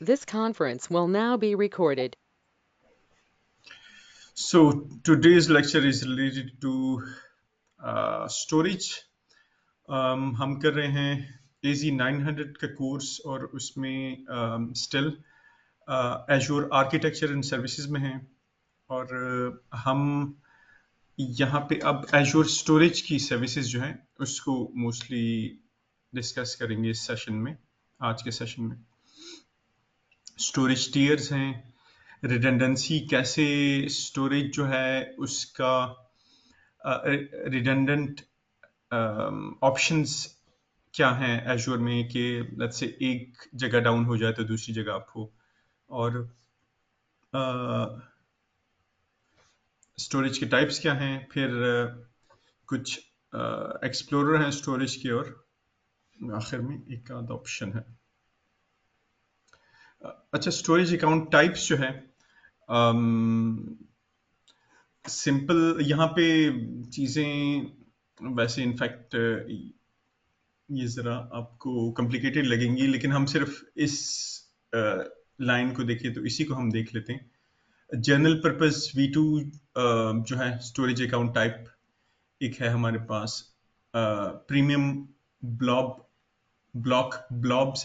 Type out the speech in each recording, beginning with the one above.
This conference will now be recorded. So today's lecture is related to storage. हम कर रहे हैं AZ 900 का कोर्स और उसमें still Azure architecture and services में हैं और हम यहाँ पे अब Azure स्टोरेज की सर्विसेज जो हैं उसको मोस्टली डिस्कस करेंगे इस सेशन में, आज के सेशन में। स्टोरेज टीयर्स हैं, रिडंडेंसी कैसे स्टोरेज जो है उसका रिडंडेंट ऑप्शंस क्या हैं एजूर में कि लेट्स से एक जगह डाउन हो जाए तो दूसरी जगह अप हो, और स्टोरेज के टाइप्स क्या हैं, फिर कुछ एक्सप्लोरर हैं स्टोरेज की, और आखिर में एक आध ऑप्शन है। अच्छा, स्टोरेज अकाउंट टाइप्स जो है सिंपल यहाँ पे चीज़ें वैसे इनफैक्ट ये ज़रा आपको कॉम्प्लिकेटेड लगेंगी, लेकिन हम सिर्फ इस लाइन को देखिए तो इसी को हम देख लेते हैं। जनरल पर्पस V2 जो है स्टोरेज अकाउंट टाइप एक है हमारे पास। प्रीमियम ब्लॉब्स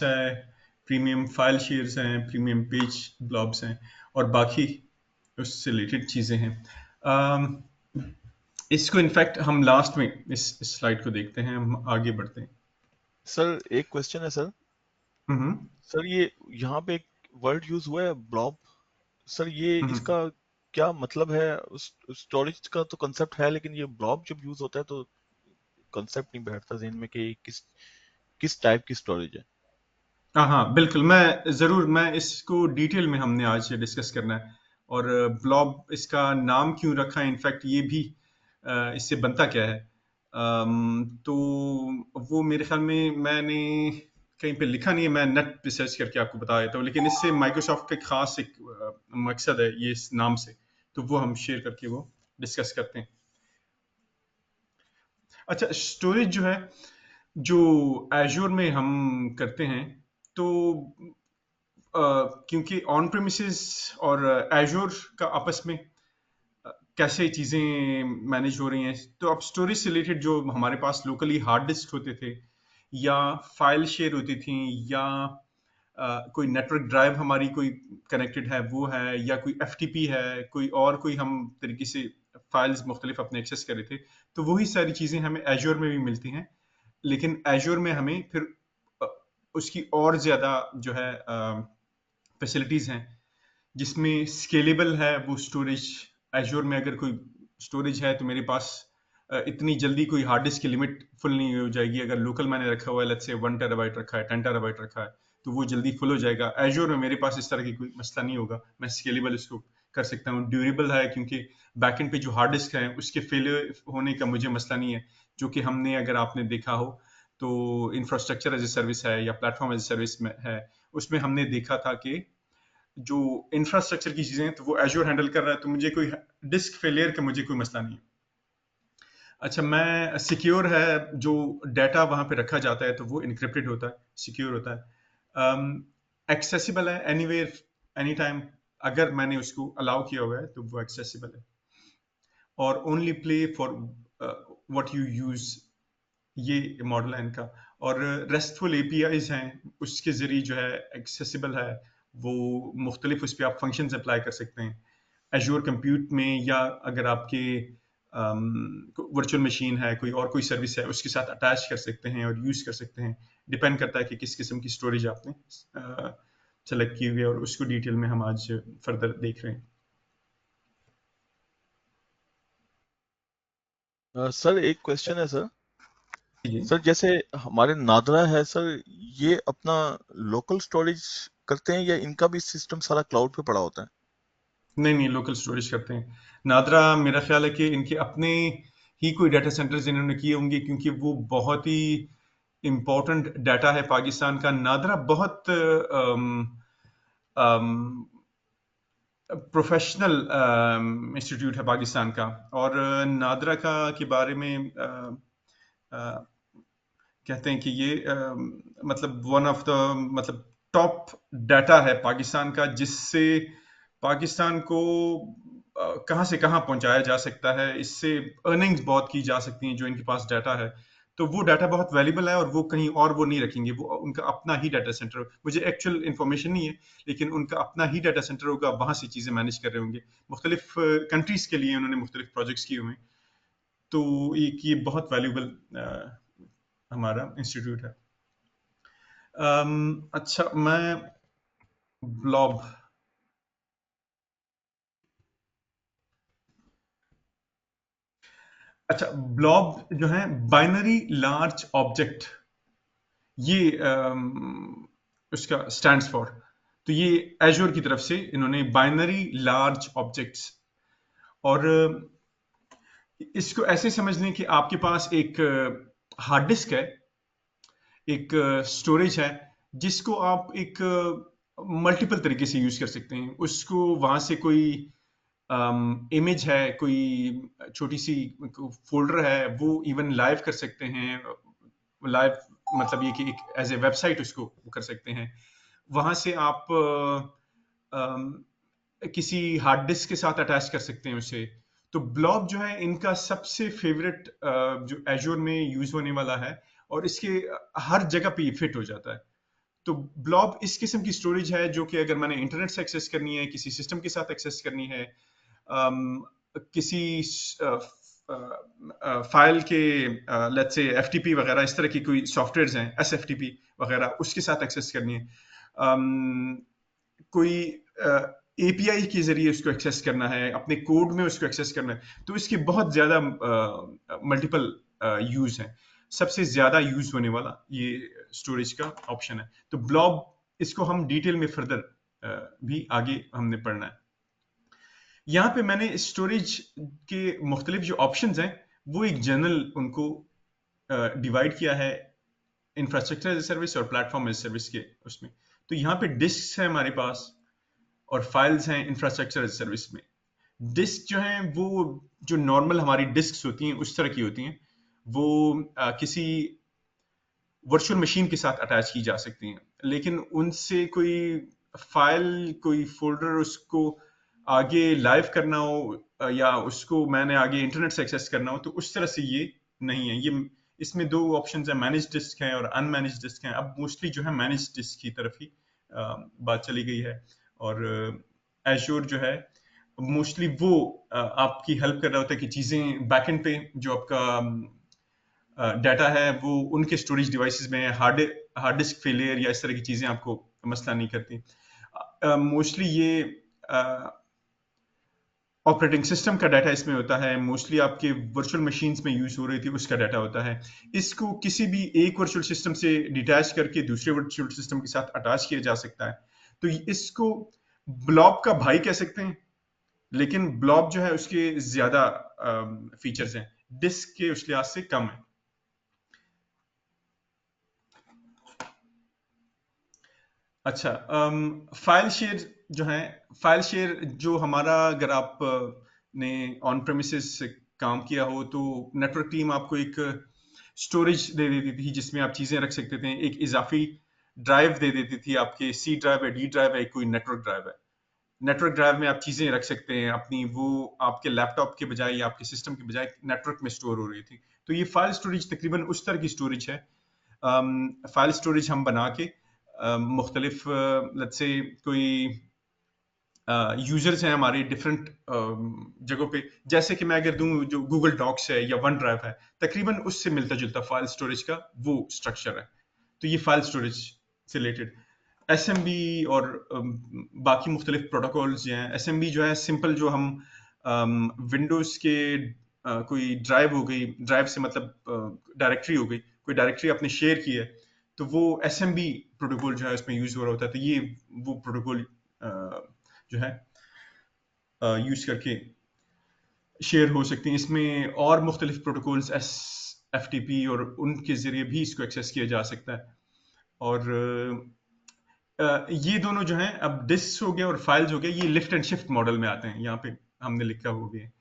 है, प्रीमियम फाइल शेयर्स हैं, प्रीमियम पेज ब्लॉब्स हैं, और बाकी उससे रिलेटेड चीज़ें हैं। इसको इनफैक्ट हम लास्ट में इस स्लाइड को देखते हैं, हम आगे बढ़ते हैं। सर एक क्वेश्चन है सर। हम्म सर ये यहाँ पे एक वर्ड यूज हुआ है ब्लॉब। सर ये हम्म इसका क्या मतलब है? स्टोरेज का तो कंसेप्ट है, लेकिन ये ब्लॉब जब यूज होता है तो कंसेप्ट नहीं बैठता ज़हन में कि किस किस टाइप की स्टोरेज है। हाँ, बिल्कुल, मैं इसको डिटेल में हमने आज डिस्कस करना है, और ब्लॉब इसका नाम क्यों रखा है, इनफैक्ट ये भी इससे बनता क्या है। तो वो मेरे ख्याल में मैंने कहीं पे लिखा नहीं है, मैं नेट पे सर्च करके आपको बता देता हूँ, लेकिन इससे माइक्रोसॉफ्ट का खास एक मकसद है ये इस नाम से, तो वो हम शेयर करके वो डिस्कस करते हैं। अच्छा, स्टोरेज जो है, जो एजूर में हम करते हैं, तो क्योंकि ऑन प्रेमिसेस और एजूर का आपस में कैसे चीज़ें मैनेज हो रही हैं, तो अब स्टोरेज से रिलेटेड जो हमारे पास लोकली हार्ड डिस्क होते थे, या फाइल शेयर होती थी, या कोई नेटवर्क ड्राइव हमारी कोई कनेक्टेड है वो है, या कोई एफटीपी है, कोई हम तरीके से फाइल्स मुख्तलिफ अपने एक्सेस कर रहे थे, तो वही सारी चीज़ें हमें एजूर में भी मिलती हैं। लेकिन एजूर में हमें फिर अ, उसकी और ज़्यादा जो है फैसिलिटीज़ हैं, जिसमें स्केलेबल है वो स्टोरेज। एजूर में अगर कोई स्टोरेज है तो मेरे पास इतनी जल्दी कोई हार्ड डिस्क की लिमिट फुल नहीं हो जाएगी। अगर लोकल मैंने रखा हुआ है, लेट्स से 1 टेराबाइट रखा है, 10 टेराबाइट रखा है, तो वो जल्दी फुल हो जाएगा। एजूर में मेरे पास इस तरह की कोई मसला नहीं होगा, मैं स्केलेबल इसको कर सकता हूँ। ड्यूरेबल है क्योंकि बैकएंड पे जो हार्ड डिस्क है उसके फेलियर होने का मुझे मसला नहीं है, जो कि हमने, अगर आपने देखा हो तो, इंफ्रास्ट्रक्चर एज ए सर्विस है या प्लेटफॉर्म एज ए सर्विस में है, उसमें हमने देखा था कि जो इंफ्रास्ट्रक्चर की चीजें हैं तो वो एजूर हैंडल कर रहा है, तो मुझे कोई डिस्क फेलियर का मुझे कोई मसला नहीं है। अच्छा, मैं सिक्योर है, जो डाटा वहां पे रखा जाता है तो वो इनक्रिप्टेड होता है, सिक्योर होता है, एक्सेसिबल है एनीवेयर एनी टाइम। अगर मैंने उसको अलाउ किया हुआ है तो वो एक्सेसिबल है, और only play for what you use, ये मॉडल है इनका। और रेस्टफुल एपीआईज हैं, उसके जरिए जो है एक्सेसिबल है, वो मुख्तलिफ उस पर आप फंक्शंस अप्लाई कर सकते हैं एजूर कंप्यूट में, या अगर आपके वर्चुअल मशीन है, कोई और कोई सर्विस है, उसके साथ अटैच कर सकते हैं और यूज कर सकते हैं। डिपेंड करता है कि किस किस्म की स्टोरेज आपने सेलेक्ट की हुई है, और उसको डिटेल में हम आज फर्दर देख रहे हैं। सर एक क्वेश्चन है सर। जी। सर जैसे हमारे नादरा है सर, ये अपना लोकल स्टोरेज करते हैं या इनका भी सिस्टम सारा क्लाउड पे पड़ा होता है? नहीं नहीं, लोकल स्टोरेज करते हैं। नादरा, मेरा ख्याल है कि इनके अपने ही कोई डाटा सेंटर्स इन्होंने किए होंगे, क्योंकि वो बहुत ही इम्पोर्टेंट डाटा है पाकिस्तान का। नादरा बहुत प्रोफेशनल इंस्टीट्यूट है पाकिस्तान का, और नादरा का के बारे में कहते हैं कि ये मतलब वन ऑफ द, मतलब टॉप डाटा है पाकिस्तान का, जिससे पाकिस्तान को कहाँ से कहाँ पहुंचाया जा सकता है, इससे अर्निंग्स बहुत की जा सकती हैं जो इनके पास डाटा है। तो वो डाटा बहुत वैल्यूबल है और वो कहीं और वो नहीं रखेंगे, वो उनका अपना ही डाटा सेंटर, मुझे एक्चुअल इन्फॉर्मेशन नहीं है लेकिन उनका अपना ही डाटा सेंटर होगा, वहां से चीजें मैनेज कर रहे होंगे। मुख्तलिफ कंट्रीज के लिए उन्होंने मुख्तलिफ प्रोजेक्ट्स किए हुए हैं। तो एक ये बहुत वैल्यूबल हमारा इंस्टीट्यूट है। अच्छा, मैं ब्लॉब अच्छा, ब्लॉब जो है बाइनरी लार्ज ऑब्जेक्ट, ये उसका स्टैंड्स फॉर। तो ये एजूर की तरफ से इन्होंने बाइनरी लार्ज ऑब्जेक्ट्स, और इसको ऐसे समझ लें कि आपके पास एक हार्ड डिस्क है, एक स्टोरेज है, जिसको आप एक मल्टीपल तरीके से यूज कर सकते हैं। उसको वहां से कोई इमेज है, कोई छोटी सी फोल्डर है, वो इवन लाइव कर सकते हैं। लाइव मतलब ये कि एक एज ए वेबसाइट उसको वो कर सकते हैं। वहां से आप किसी हार्ड डिस्क के साथ अटैच कर सकते हैं उसे। तो ब्लॉब जो है इनका सबसे फेवरेट जो एजूर में यूज होने वाला है, और इसके हर जगह पे फिट हो जाता है। तो ब्लॉब इस किस्म की स्टोरेज है जो कि अगर मैंने इंटरनेट से एक्सेस करनी है, किसी सिस्टम के साथ एक्सेस करनी है, किसी फाइल के लेट्स से एफटीपी वगैरह, इस तरह की कोई सॉफ्टवेयर्स हैं एसएफटीपी वगैरह, उसके साथ एक्सेस करनी है, कोई एपीआई के जरिए उसको एक्सेस करना है, अपने कोड में उसको एक्सेस करना है, तो इसके बहुत ज्यादा मल्टीपल यूज हैं। सबसे ज्यादा यूज होने वाला ये स्टोरेज का ऑप्शन है। तो ब्लॉब, इसको हम डिटेल में फर्दर भी आगे हमने पढ़ना है। यहाँ पे मैंने स्टोरेज के मुख्तलिफ जो ऑप्शंस हैं वो एक जनरल उनको डिवाइड किया है इंफ्रास्ट्रक्चर एज ए सर्विस और प्लेटफॉर्म एज सर्विस के उसमें। तो यहाँ पे डिस्क है हमारे पास और फाइल्स हैं इंफ्रास्ट्रक्चर एज सर्विस में। डिस्क जो है वो जो नॉर्मल हमारी डिस्क होती हैं उस तरह की होती हैं, वो किसी वर्चुअल मशीन के साथ अटैच की जा सकती हैं, लेकिन उनसे कोई फाइल, कोई फोल्डर उसको आगे लाइव करना हो या उसको मैंने आगे इंटरनेट से एक्सेस करना हो, तो उस तरह से ये नहीं है। ये इसमें दो ऑप्शन है, मैनेज डिस्क है और अनमैनेज डिस्क है। अब मोस्टली जो है मैनेज डिस्क की तरफ ही बात चली गई है, और एजूर जो है मोस्टली वो आपकी हेल्प कर रहा होता है कि चीजें बैकएंड पे जो आपका डाटा है वो उनके स्टोरेज डिवाइसेस में, हार्ड डिस्क फेलियर या इस तरह की चीजें आपको मसला नहीं करती। मोस्टली ये ऑपरेटिंग सिस्टम का डाटा इसमें होता है, मोस्टली आपके वर्चुअल मशीन्स में यूज हो रही थी उसका डाटा होता है। इसको किसी भी एक वर्चुअल सिस्टम से डिटैच करके दूसरे वर्चुअल सिस्टम के साथ अटैच किया जा सकता है। तो इसको ब्लॉब का भाई कह सकते हैं, लेकिन ब्लॉब जो है उसके ज्यादा फीचर्स हैं, डिस्क के उस लिहाज से कम है। अच्छा, फाइल शेयर जो है, फाइल शेयर जो हमारा, अगर आप ने ऑन प्रेमिसेस काम किया हो तो नेटवर्क टीम आपको एक स्टोरेज दे देती थी जिसमें आप चीजें रख सकते थे। एक इजाफी ड्राइव दे देती थी, आपके सी ड्राइव है, डी ड्राइव है, कोई नेटवर्क ड्राइव है। नेटवर्क ड्राइव में आप चीजें रख सकते हैं अपनी, वो आपके लैपटॉप के बजाय या आपके सिस्टम के बजाय नेटवर्क में स्टोर हो रही थी। तो ये फाइल स्टोरेज तकरीबन उस तरह की स्टोरेज है। फाइल स्टोरेज हम बना के मुख्तलिफ लेट्स से कोई यूजर्स हैं हमारे डिफरेंट जगहों पे, जैसे कि मैं अगर दूं जो गूगल डॉक्स है या वन ड्राइव है, तकरीबन उससे मिलता जुलता फाइल स्टोरेज का वो स्ट्रक्चर है। तो ये फाइल स्टोरेज से रिलेटेड एसएमबी और बाकी मुख्तलिफ प्रोटोकॉल्स हैं। एसएमबी जो है सिंपल, जो हम विंडोज के कोई ड्राइव हो गई, ड्राइव से मतलब डायरेक्टरी हो गई, कोई डायरेक्टरी आपने शेयर की है, तो वो एसएमबी प्रोटोकॉल जो है उसमें यूज हो रहा होता है। तो ये वो प्रोटोकॉल जो है यूज करके शेयर हो सकती हैं। इसमें और मुख्तलिफ प्रोटोकॉल्स एफटीपी और उनके जरिए भी इसको एक्सेस किया जा सकता है। और ये दोनों जो हैं, अब डिस्क हो गया और फाइल्स हो गया, ये लिफ्ट एंड शिफ्ट मॉडल में आते हैं, यहाँ पे हमने लिखा हुआ भी है।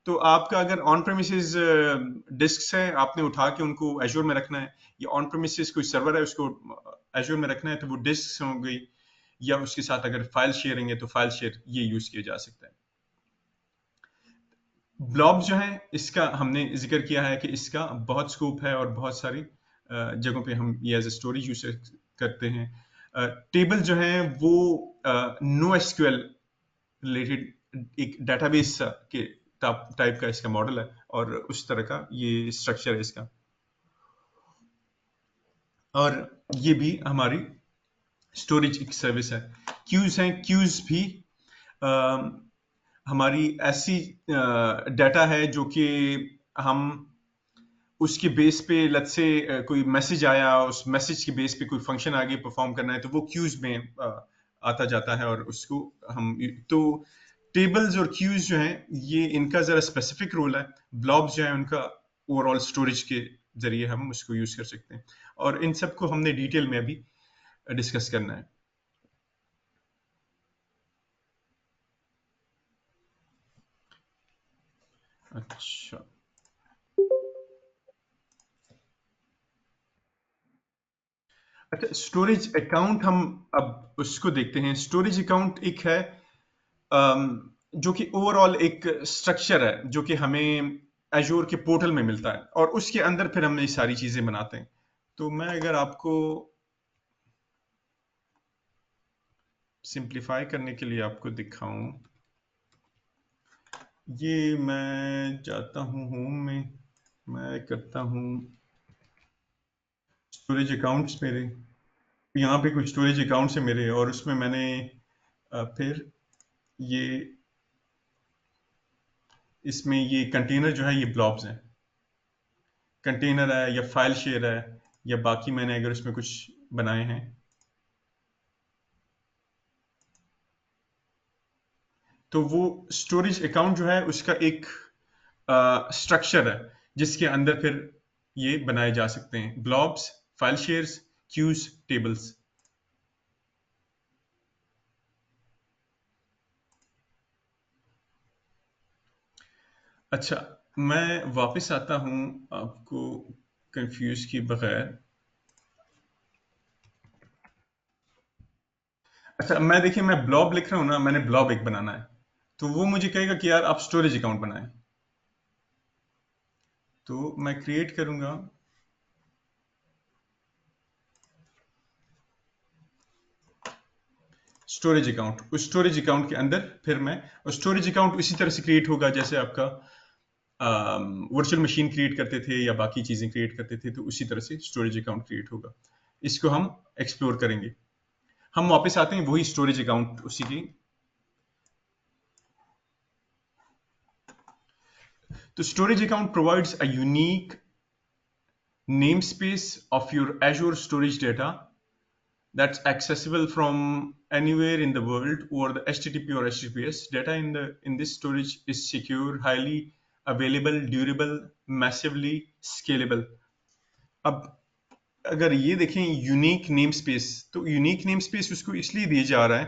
तो आपका अगर ऑन प्रेमिसेस डिस्क है, आपने उठा के उनको एजूर में रखना है, या ऑन प्रेमिसेस कोई सर्वर है उसको एजूर में रखना है, तो वो डिस्क हो गई, या उसके साथ अगर फाइल शेयरिंग है तो फाइल शेयर ये यूज किया जा सकता है। ब्लॉब जो है इसका हमने जिक्र किया है कि इसका बहुत स्कोप है और बहुत सारी जगहों पे हम ये एज ए स्टोरेज यूज करते हैं। टेबल जो है वो नो एसक्यूएल रिलेटेड एक डेटाबेस के टाइप का इसका मॉडल है और उस तरह का ये स्ट्रक्चर है इसका। और ये भी हमारी स्टोरेज एक सर्विस है। क्यूज हैं, क्यूज भी हमारी ऐसी डाटा है जो कि हम उसके बेस पे लेट्स से कोई मैसेज आया, उस मैसेज के बेस पे कोई फंक्शन आगे परफॉर्म करना है तो वो क्यूज में आता जाता है और उसको हम तो टेबल्स और क्यूज जो हैं ये इनका जरा स्पेसिफिक रोल है। ब्लॉब्स जो है उनका ओवरऑल स्टोरेज के जरिए हम उसको यूज कर सकते हैं और इन सबको हमने डिटेल में अभी डिस्कस करना है। अच्छा, अच्छा स्टोरेज अकाउंट हम अब उसको देखते हैं। स्टोरेज अकाउंट एक है जो कि ओवरऑल एक स्ट्रक्चर है जो कि हमें एजोर के पोर्टल में मिलता है और उसके अंदर फिर हम ये सारी चीजें बनाते हैं। तो मैं अगर आपको सिंप्लीफाई करने के लिए आपको दिखाऊं, ये मैं जाता हूं होम में, मैं करता हूं स्टोरेज अकाउंट्स मेरे, यहाँ पे कुछ स्टोरेज अकाउंट्स है मेरे और उसमें मैंने फिर ये इसमें ये कंटेनर जो है ये ब्लॉब्स हैं, कंटेनर है या फाइल शेयर है या बाकी मैंने अगर उसमें कुछ बनाए हैं तो वो स्टोरेज अकाउंट जो है उसका एक स्ट्रक्चर है जिसके अंदर फिर ये बनाए जा सकते हैं blobs, file shares, queues, tables. अच्छा, मैं वापस आता हूं आपको कंफ्यूज किए बगैर। अच्छा, मैं देखिए मैं ब्लॉब लिख रहा हूं ना, मैंने ब्लॉब एक बनाना है तो वो मुझे कहेगा कि यार आप स्टोरेज अकाउंट बनाएं, तो मैं क्रिएट करूंगा स्टोरेज अकाउंट। उस स्टोरेज अकाउंट के अंदर फिर मैं, और स्टोरेज अकाउंट इसी तरह से क्रिएट होगा जैसे आपका वर्चुअल मशीन क्रिएट करते थे या बाकी चीजें क्रिएट करते थे, तो उसी तरह से स्टोरेज अकाउंट क्रिएट होगा। इसको हम एक्सप्लोर करेंगे। हम वापस आते हैं वही स्टोरेज अकाउंट उसी की। तो storage account provides a unique namespace of your Azure storage data that's accessible from anywhere in the world over the HTTP or HTTPS. Data in this storage is secure, highly available, durable, massively scalable. अब अगर ये देखें unique name space, तो unique name space उसको इसलिए दिया जा रहा है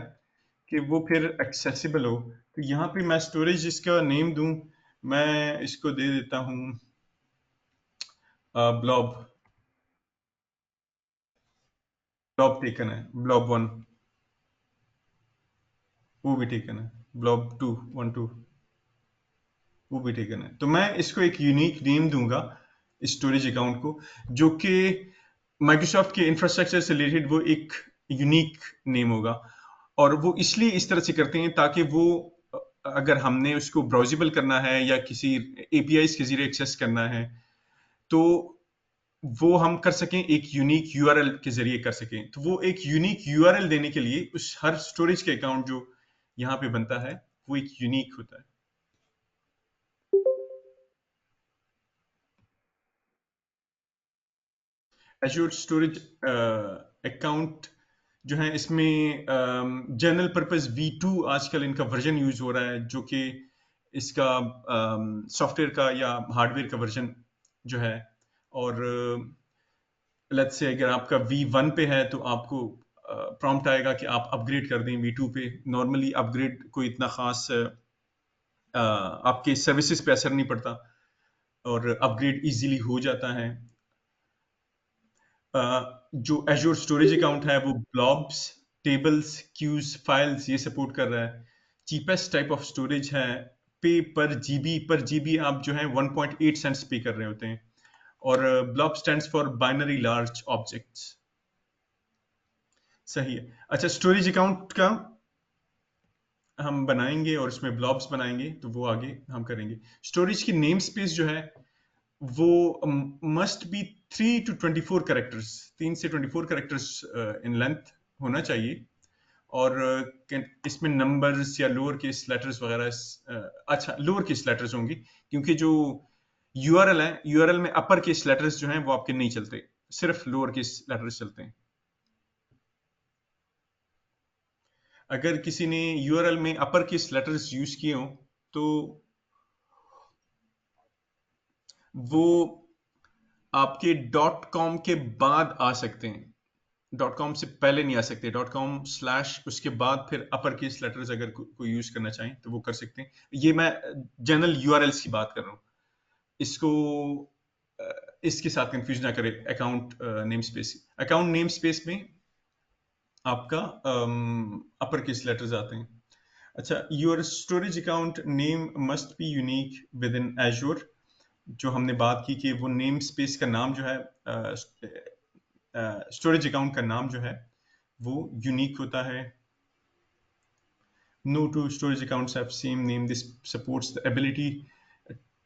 कि वो फिर एक्सेसिबल हो। तो यहाँ पे मैं स्टोरेज इसका नेम दूं, मैं इसको दे देता हूँ ब्लॉब, ब्लॉब टेकन है, ब्लॉब वन वो भी टेकन है, ब्लॉब टू वन टू वो भी टेकन है। तो मैं इसको एक यूनिक नेम दूंगा इस स्टोरेज अकाउंट को, जो कि माइक्रोसॉफ्ट के इंफ्रास्ट्रक्चर से रिलेटेड वो एक यूनिक नेम होगा। और वो इसलिए इस तरह से करते हैं ताकि वो अगर हमने उसको ब्राउजेबल करना है या किसी एपीआई के जरिए एक्सेस करना है तो वो हम कर सकें, एक यूनिक यूआरएल के जरिए कर सकें। तो वो एक यूनिक यूआरएल देने के लिए उस हर स्टोरेज के अकाउंट जो यहाँ पे बनता है वो एक यूनिक होता है। एज्योर स्टोरेज अकाउंट जो है इसमें जनरल पर्पस V2 आजकल इनका वर्जन यूज हो रहा है, जो कि इसका सॉफ्टवेयर का या हार्डवेयर का वर्जन जो है। और लेट्स से अगर आपका V1 पे है तो आपको प्रॉम्प्ट आएगा कि आप अपग्रेड कर दें V2 पे। नॉर्मली अपग्रेड कोई इतना खास आपके सर्विसेज पे असर नहीं पड़ता और अपग्रेड इजीली हो जाता है। जो एज्योर स्टोरेज अकाउंट है वो ब्लॉब्स, टेबल्स, क्यूज, फाइल्स ये सपोर्ट कर रहा है। चीपेस्ट टाइप ऑफ स्टोरेज है, पे पर जीबी आप जो है 1.8 सेंट्स पे कर रहे होते हैं। और blob stands for binary large objects. सही है। अच्छा, स्टोरेज अकाउंट का हम बनाएंगे और इसमें ब्लॉब्स बनाएंगे, तो वो आगे हम करेंगे। स्टोरेज की नेम स्पेस जो है वो मस्ट बी 3 to 24 कैरेक्टर्स, 3 से 24 कैरेक्टर्स इन लेंथ होना चाहिए। और इसमें नंबर्स या लोअर केस लेटर्स वगैरह, अच्छा लोअर केस लेटर्स होंगी, क्योंकि जो यूआरएल है, यूआरएल में अपर केस लेटर्स जो हैं वो आपके नहीं चलते, सिर्फ लोअर केस लेटर्स चलते हैं। अगर किसी ने यूआरएल में अपर केस लेटर्स यूज किए हो तो वो आपके डॉट कॉम के बाद आ सकते हैं, डॉट कॉम से पहले नहीं आ सकते। डॉट कॉम स्लैश उसके बाद फिर अपर केस लेटर्स अगर कोई यूज करना चाहें तो वो कर सकते हैं। ये मैं जनरल यूआरएल्स की बात कर रहा हूँ, इसको इसके साथ कंफ्यूज ना करें। Account name space, account name space में आपका अपर केस लेटर्स आते हैं। अच्छा, your storage account name must be unique with in azure. जो हमने बात की कि वो नेम स्पेस का नाम जो है, स्टोरेज अकाउंट का नाम जो है वो यूनिक होता है। No two storage accounts have same name. This supports the ability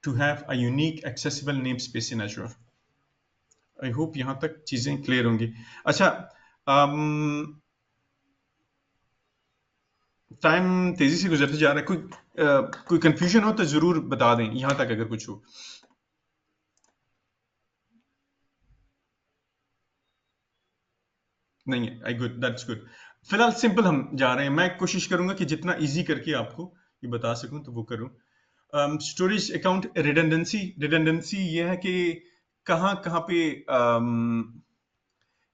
to have a unique accessible namespace in Azure. I hope यहाँ तक चीजें क्लियर होंगी। अच्छा, टाइम तेजी से गुजरते जा रहा है, कोई कंफ्यूजन हो तो जरूर बता दें यहाँ तक अगर कुछ हो। नहीं है, आई गुड, दैट्स गुड। फिलहाल सिंपल हम जा रहे हैं, मैं कोशिश करूंगा कि जितना इजी करके आपको ये बता सकूं तो वो करूं। स्टोरेज अकाउंट रिडंडेंसी, रिडंडेंसी ये है कि कहाँ कहाँ पे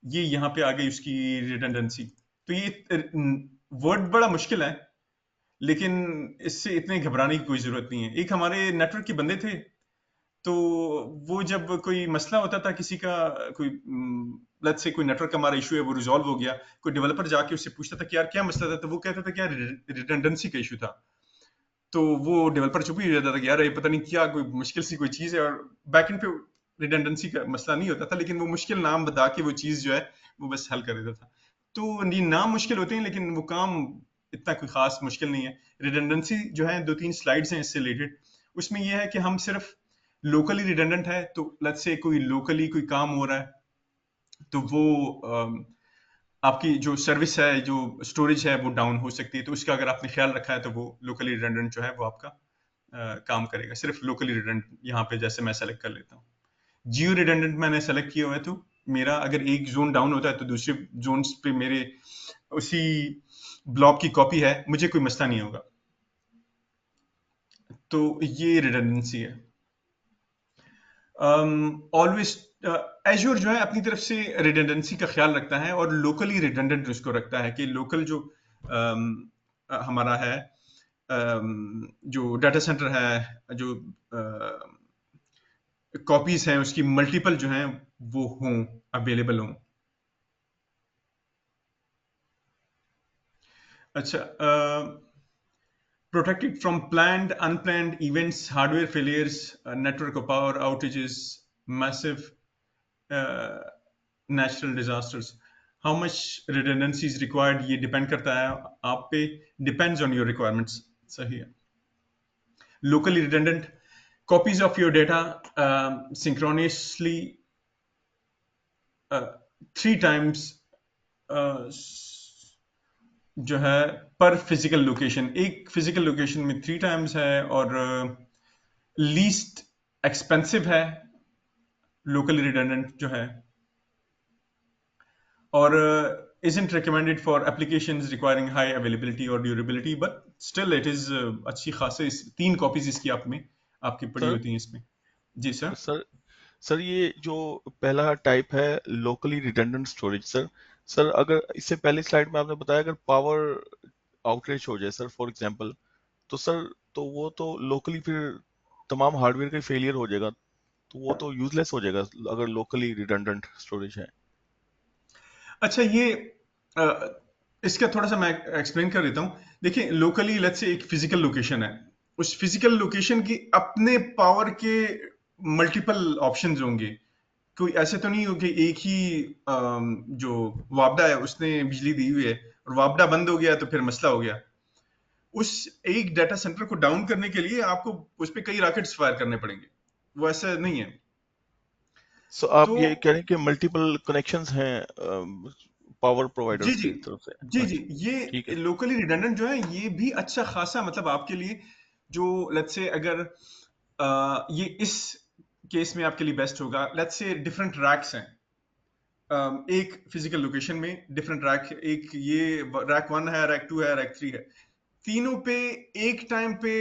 ये यहाँ पे आ गई उसकी रिडंडेंसी। तो ये वर्ड बड़ा मुश्किल है, लेकिन इससे इतने घबराने की कोई जरूरत नहीं है। एक हमारे नेटवर्क के बंदे थे, तो वो जब कोई मसला होता था किसी का, कोई लेट्स से कोई नेटवर्क का हमारा इशू है, वो रिजॉल्व हो गया, कोई डेवलपर जाके उससे पूछता था कि यार क्या मसला था, तो वो कहता था कि यार रिडंडेंसी का इशू था। तो वो डेवलपर चुप ही हो जाता था कि यार ये पता नहीं क्या कोई मुश्किल सी कोई चीज है, और बैकएंड पे रिडंडेंसी का मसला नहीं होता था, लेकिन वो मुश्किल नाम बता के वो चीज जो है वो बस हल कर देता था। तो ये नाम मुश्किल होते हैं, लेकिन वो काम इतना कोई खास मुश्किल नहीं है। रिडंडेंसी जो है 2-3 स्लाइड्स हैं इससे रिलेटेड। उसमें यह है कि हम सिर्फ लोकली रिडंडेंट है, तो लेट्स से कोई लोकली कोई काम हो रहा है, तो वो आपकी जो सर्विस है, जो स्टोरेज है वो डाउन हो सकती है, तो उसका अगर आपने ख्याल रखा है तो वो लोकली रिडंडेंट जो है वो आपका काम करेगा। सिर्फ लोकली रिडंडेंट यहाँ पे जैसे मैं सेलेक्ट कर लेता हूँ। जियो रिडंडेंट मैंने सेलेक्ट किया हुआ है, तो मेरा अगर एक जोन डाउन होता है तो दूसरे जोन्स पे मेरे उसी ब्लॉक की कॉपी है, मुझे कोई मसला नहीं होगा। तो ये रिडंडेंसी है। ऑलवेज एज्योर जो है अपनी तरफ से रिडंडेंसी का ख्याल रखता है और लोकली रिडंडेंट उसको रखता है कि लोकल जो हमारा है, जो डाटा सेंटर है, जो कॉपीज हैं उसकी मल्टीपल जो हैं वो हों, अवेलेबल हों। अच्छा, protected from planned, unplanned events, hardware failures, network or power outages, massive uh, natural disasters. How much redundancy is required? ये depend करता है आप पे, depends on your requirements. सही है। Locally redundant copies of your data synchronously 3 times जो है पर फिजिकल लोकेशन, एक फिजिकल लोकेशन में 3 times है, और लीस्ट एक्सपेंसिव है लोकली रिडंडेंट जो है, और isn't recommended for applications requiring high availability or durability, but still it is अच्छी खासी 3 कॉपीज इसकी आप में आपकी पड़ी सर होती हैं इसमें। जी सर। सर सर ये जो पहला टाइप है locally redundant storage, sir sir अगर इससे पहली स्लाइड में आपने बताया अगर पावर आउटरेज हो जाए सर फॉर एग्जांपल, तो सर तो वो तो लोकली फिर तमाम हार्डवेयर का फेलियर हो जाएगा, तो वो तो यूजलेस हो जाएगा अगर लोकली रिडंडेंट स्टोरेज है। अच्छा, ये इसका थोड़ा सा मैं एक्सप्लेन कर देता हूँ। देखिए, लोकली लेट्स से एक फिजिकल लोकेशन है, उस फिजिकल लोकेशन की अपने पावर के मल्टीपल ऑप्शंस होंगे। कोई ऐसे तो नहीं हो कि एक ही जो वापडा है उसने बिजली दी हुई है और वापडा बंद हो गया तो फिर मसला हो गया। उस एक डाटा सेंटर को डाउन करने के लिए आपको उस पर कई रॉकेट्स फायर करने पड़ेंगे, वो ऐसा नहीं है। सो आप तो ये कह रहे हैं कि मल्टीपल कनेक्शंस हैं पावर जी प्रोवाइडर्स जी की तरफ से? जी जी, अच्छा, ठीक ये है। लोकली रिडंडेंट जो है ये भी अच्छा खासा मतलब आपके लिए, जो लेट्स से अगर ये इस केस में आपके लिए बेस्ट होगा। लेट्स से डिफरेंट रैक्स हैं, एक फिजिकल लोकेशन में डिफरेंट रैक, एक ये रैक 1 है, रैक 2 है, रैक 3 है, तीनों पे एक टाइम पे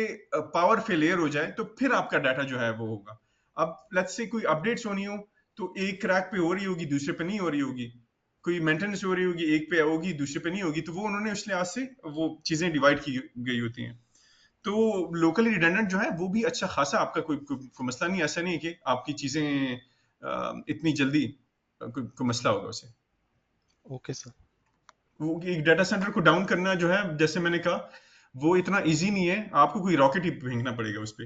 पावर फेलियर हो जाए तो फिर आपका डाटा जो है वो होगा। अब लेट्स से कोई अपडेट्स होनी हो तो एक रैक पे हो रही होगी, दूसरे पे नहीं हो रही होगी। कोई मेंटेनेंस हो रही होगी, एक पे होगी दूसरे पे नहीं होगी, तो वो उन्होंने उस लिहाज से वो चीजें डिवाइड की गई होती हैं। तो लोकली रिडंडेंट जो है वो भी अच्छा खासा, आपका कोई मसला नहीं, ऐसा नहीं है कि आपकी चीजें इतनी जल्दी कोई मसला होगा उसे। Okay sir. वो एक डाटा सेंटर को डाउन करना जो है, जैसे मैंने कहा, वो इतना इजी नहीं है, आपको कोई रॉकेट ही फेंकना पड़ेगा उस पे।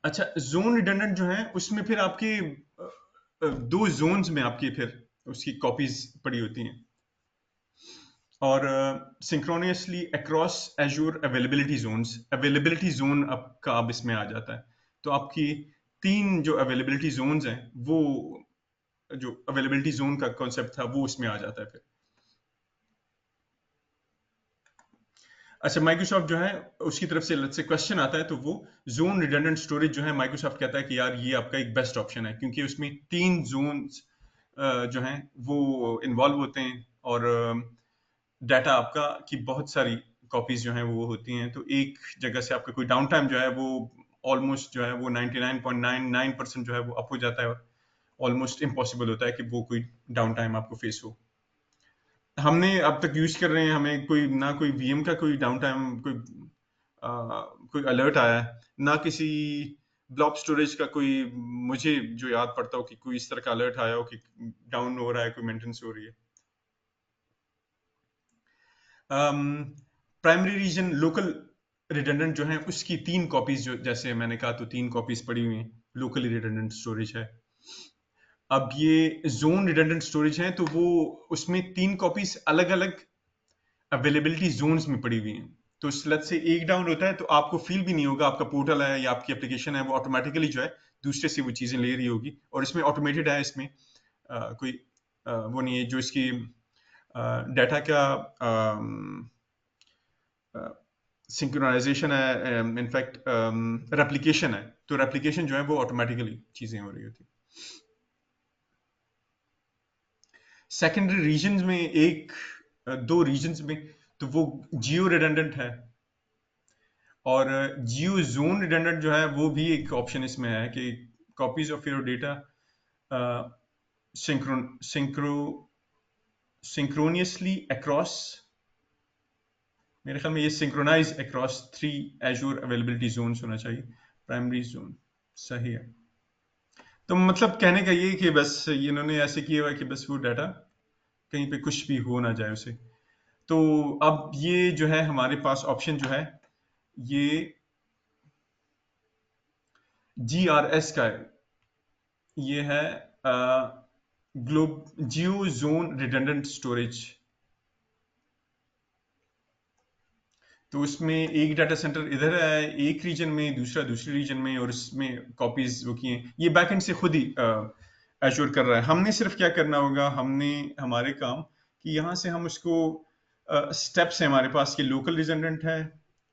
अच्छा, जोन रिडंडेंट जो है उसमें फिर आपके दो जोन्स में आपकी फिर उसकी कॉपीज पड़ी होती हैं, और सिंक्रोनियसली अक्रॉस एजूर अवेलेबिलिटी जोन आपका अब इसमें आ जाता है। तो आपकी तीन जो अवेलेबिलिटी जोन्स हैं, वो जो अवेलेबिलिटी जोन का कॉन्सेप्ट था वो उसमें आ जाता है फिर। अच्छा, माइक्रोसॉफ्ट जो है उसकी तरफ से लेट्स से क्वेश्चन आता है तो वो जोन रिडंडेंट स्टोरेज जो है, माइक्रोसॉफ्ट कहता है कि यार ये आपका एक बेस्ट ऑप्शन है, क्योंकि उसमें तीन जोन्स जो हैं वो इन्वॉल्व होते हैं, और डाटा आपका की बहुत सारी कॉपीज जो हैं वो होती हैं, तो एक जगह से आपका कोई डाउन टाइम जो है वो ऑलमोस्ट जो है वो 99.99% जो है वो अप हो जाता है, और ऑलमोस्ट इम्पॉसिबल होता है कि वो कोई डाउन टाइम आपको फेस हो। हमने अब तक यूज कर रहे हैं, हमें कोई ना कोई वीएम का कोई डाउन टाइम कोई अलर्ट आया है, ना किसी ब्लॉब स्टोरेज का कोई मुझे जो याद पड़ता हो कि कोई इस तरह का अलर्ट आया हो कि डाउन हो रहा है, कोई मेंटेनेंस हो रही है। प्राइमरी रीजन लोकल रिडंडेंट जो है उसकी तीन कॉपीज, जो जैसे मैंने कहा, तो तीन कॉपीज पड़ी हुई हैं, लोकली रिडंडेंट स्टोरेज है। अब ये जोन रिडंडेंट स्टोरेज है तो वो उसमें तीन कॉपीज अलग अलग अवेलेबिलिटी जोन्स में पड़ी हुई हैं। तो लेट्स से एक डाउन होता है तो आपको फील भी नहीं होगा, आपका पोर्टल है या आपकी एप्लीकेशन है वो ऑटोमेटिकली जो है दूसरे से वो चीजें ले रही होगी, और इसमें ऑटोमेटेड है, इसमें कोई वो नहीं है जो इसकी डाटा का सिंक्रोनाइजेशन है, इनफैक्ट रेप्लिकेशन है, तो रेप्लिकेशन जो है वो ऑटोमेटिकली चीजें हो रही होती है। सेकेंडरी रीजन में दो रीजन में तो वो जियो रिडंडेंट है, और जियो जोन रिडंडेंट जो है वो भी एक ऑप्शन इसमें है कि copies of your data synchron synchro synchronously across, मेरे ख्याल में ये synchronize across three Azure availability zones होना चाहिए। प्राइमरी जोन सही है। तो मतलब कहने का ये कि बस इन्होंने ऐसे किया हुआ है कि बस वो डाटा कहीं पे कुछ भी हो ना जाए उसे। तो अब ये जो है हमारे पास ऑप्शन जो है ये GRS का है, ये है ग्लोब जियो जोन रिडंडेंट स्टोरेज। तो उसमें एक डाटा सेंटर इधर है एक रीजन में, दूसरा दूसरे रीजन में, और इसमें कॉपीज वो किए ये बैकएंड से खुद ही एश्योर कर रहा है। हमने सिर्फ क्या करना होगा, हमने हमारे काम कि यहाँ से हम उसको स्टेप्स है हमारे पास कि लोकल रिडंडेंट है,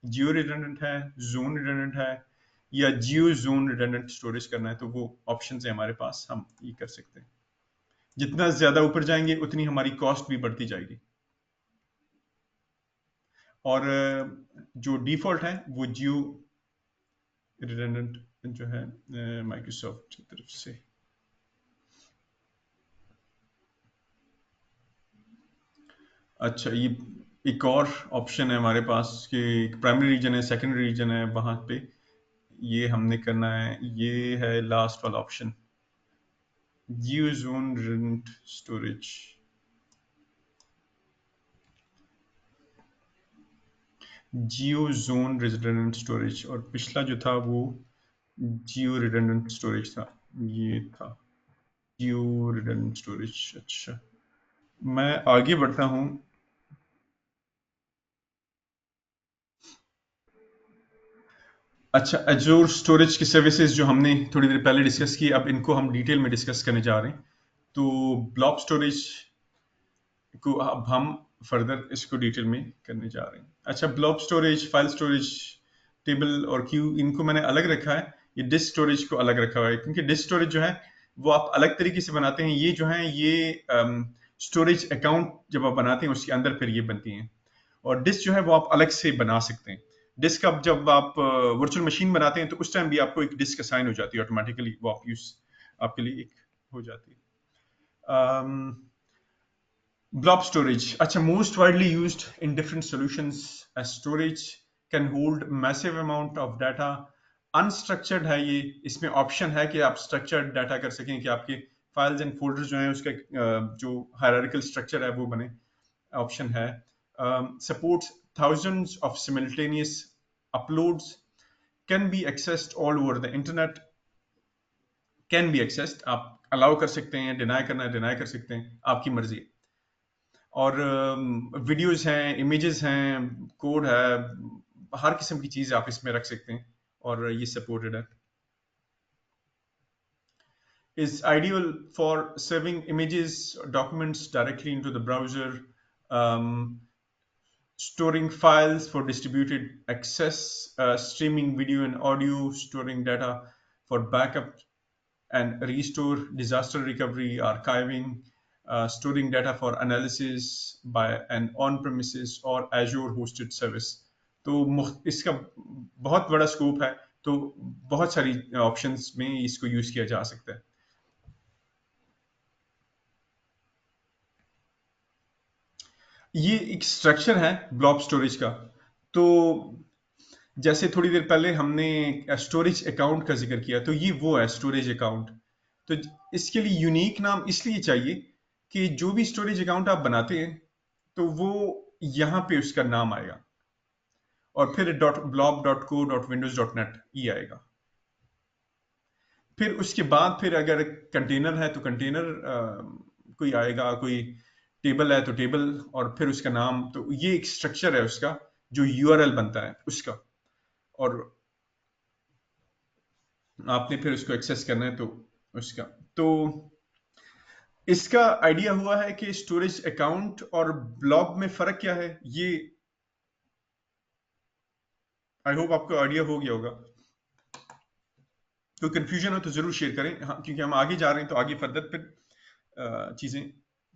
जियो रिडंडेंट है, जोन रिडंडेंट है, या जियो जोन रिडंडेंट स्टोरेज करना है, तो वो ऑप्शन है हमारे पास, हम ये कर सकते हैं। जितना ज्यादा ऊपर जाएंगे उतनी हमारी कॉस्ट भी बढ़ती जाएगी, और जो डिफॉल्ट है वो जियो रिडंडेंट जो है माइक्रोसॉफ्ट की तरफ से। अच्छा, ये एक और ऑप्शन है हमारे पास कि प्राइमरी रीजन है, सेकेंडरी रीजन है, वहां पे ये हमने करना है, ये है लास्ट वाला ऑप्शन, जियो जोन रिडंडेंट स्टोरेज। जियो जोन रिडंडेंट स्टोरेज, और पिछला जो था वो जियो रिडंडेंट स्टोरेज था, ये था जियो रिडंडेंट स्टोरेज। अच्छा, मैं आगे बढ़ता हूँ। अच्छा, एजोर स्टोरेज की सर्विसेज जो हमने थोड़ी देर पहले डिस्कस की, अब इनको हम डिटेल में डिस्कस करने जा रहे हैं। तो ब्लॉब स्टोरेज को अब हम फर्दर इसको डिटेल में करने जा रहे हैं। अच्छा, blob storage, file storage, table और क्यू, इनको मैंने अलग रखा है। ये डिस्क स्टोरेज को अलग रखा हुआ है, क्योंकि डिस्क स्टोरेज जो है वो आप अलग तरीके से बनाते हैं। ये जो है ये स्टोरेज अकाउंट जब आप बनाते हैं उसके अंदर फिर ये बनती हैं, और डिस्क जो है वो आप अलग से बना सकते हैं। डिस्क अब जब आप वर्चुअल मशीन बनाते हैं तो उस टाइम भी आपको एक डिस्क असाइन हो जाती है ऑटोमेटिकली, वो आप यूज आपके लिए एक हो जाती है। Blob storage. Acha, most widely used in different solutions as storage, can hold massive amount of data. Unstructured है ये, इसमें ऑप्शन है कि आप स्ट्रक्चर्ड डाटा कर सकें, कि आपके फाइल्स एंड फोल्डर्स जो हैं उसका जो हायरार्किकल स्ट्रक्चर है वो बने, ऑप्शन है। Supports thousands of simultaneous uploads, can be accessed all over the internet, can be accessed, आप अलाउ कर सकते हैं, डिनाई करना है डिनाई कर सकते हैं, आपकी मर्जी है। और वीडियोस हैं, इमेजेस हैं, कोड है, हर किस्म की चीज़ आप इसमें रख सकते हैं, और ये सपोर्टेड है। Is ideal for saving images, documents directly into the browser, um, storing files for distributed access, streaming video and audio, storing data for backup and restore, disaster recovery, archiving, storing data for analysis by an on-premises or Azure hosted service. तो इसका बहुत बड़ा scope है, तो बहुत सारी options में इसको यूज किया जा सकता है। ये एक स्ट्रक्चर है ब्लॉब स्टोरेज का। तो जैसे थोड़ी देर पहले हमने स्टोरेज अकाउंट का जिक्र किया, तो ये वो है स्टोरेज अकाउंट। तो इसके लिए यूनिक नाम इसलिए चाहिए कि जो भी स्टोरेज अकाउंट आप बनाते हैं तो वो यहाँ पे उसका नाम आएगा, और फिर .blob.co.windows.net ये आएगा। फिर उसके बाद फिर अगर कंटेनर है तो कंटेनर कोई आएगा, कोई टेबल है तो टेबल, और फिर उसका नाम। तो ये एक स्ट्रक्चर है उसका, जो यूआरएल बनता है उसका, और आपने फिर उसको एक्सेस करना है तो उसका। तो इसका आइडिया हुआ है कि स्टोरेज अकाउंट और ब्लॉब में फर्क क्या है, ये आई होप आपको आइडिया हो गया होगा। कोई कंफ्यूजन हो तो जरूर शेयर करें, हाँ, क्योंकि हम आगे जा रहे हैं तो आगे फर्दर फिर चीजें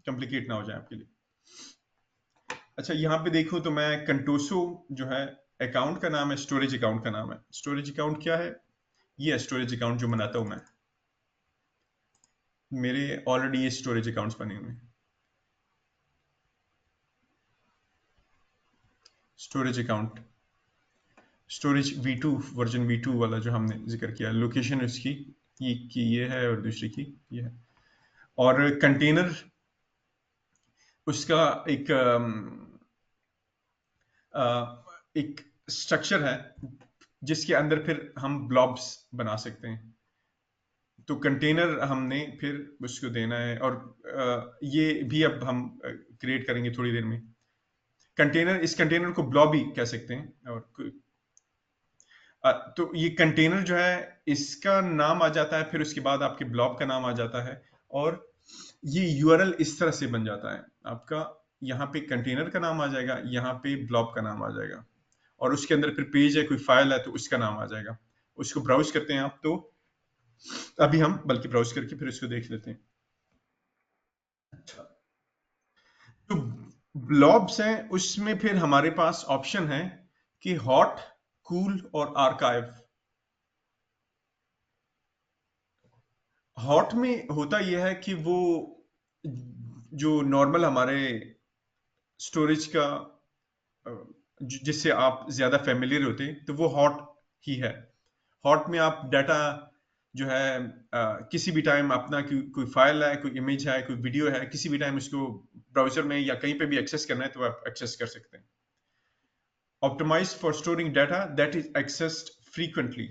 कॉम्प्लिकेट ना हो जाए आपके लिए। अच्छा, यहाँ पे देखो तो मैं कंटोसो जो है अकाउंट का नाम है, स्टोरेज अकाउंट का नाम है। स्टोरेज अकाउंट क्या है? ये है स्टोरेज अकाउंट जो बनाता हूं मैं, मेरे ऑलरेडी ये स्टोरेज अकाउंट्स बने हुए हैं। Storage account, storage V2 version V2 वाला जो हमने जिक्र किया, लोकेशन उसकी ये है और दूसरी की ये है। और कंटेनर उसका एक स्ट्रक्चर है जिसके अंदर फिर हम ब्लॉब्स बना सकते हैं। तो कंटेनर हमने फिर उसको देना है, और ये भी अब हम क्रिएट करेंगे थोड़ी देर में। कंटेनर, इस कंटेनर को ब्लॉब भी कह सकते हैं। और तो ये कंटेनर जो है इसका नाम आ जाता है, फिर उसके बाद आपके ब्लॉब का नाम आ जाता है, और ये यूआरएल इस तरह से बन जाता है आपका। यहाँ पे कंटेनर का नाम आ जाएगा, यहाँ पे ब्लॉब का नाम आ जाएगा, और उसके अंदर फिर पेज है, कोई फाइल है तो उसका नाम आ जाएगा। उसको ब्राउज करते हैं आप, तो अभी हम बल्कि ब्राउज करके फिर इसको देख लेते हैं। अच्छा, तो ब्लॉब्स हैं, उसमें फिर हमारे पास ऑप्शन है कि हॉट, कूल और आर्काइव। हॉट में होता यह है कि वो जो नॉर्मल हमारे स्टोरेज का जिससे आप ज्यादा फेमिलियर होते हैं, तो वो हॉट ही है। हॉट में आप डाटा जो है किसी भी टाइम अपना कोई फाइल है, कोई इमेज है, कोई वीडियो है, किसी भी टाइम उसको ब्राउजर में या कहीं पे भी एक्सेस करना है तो आप एक्सेस कर सकते हैं। optimized for storing data that is accessed frequently.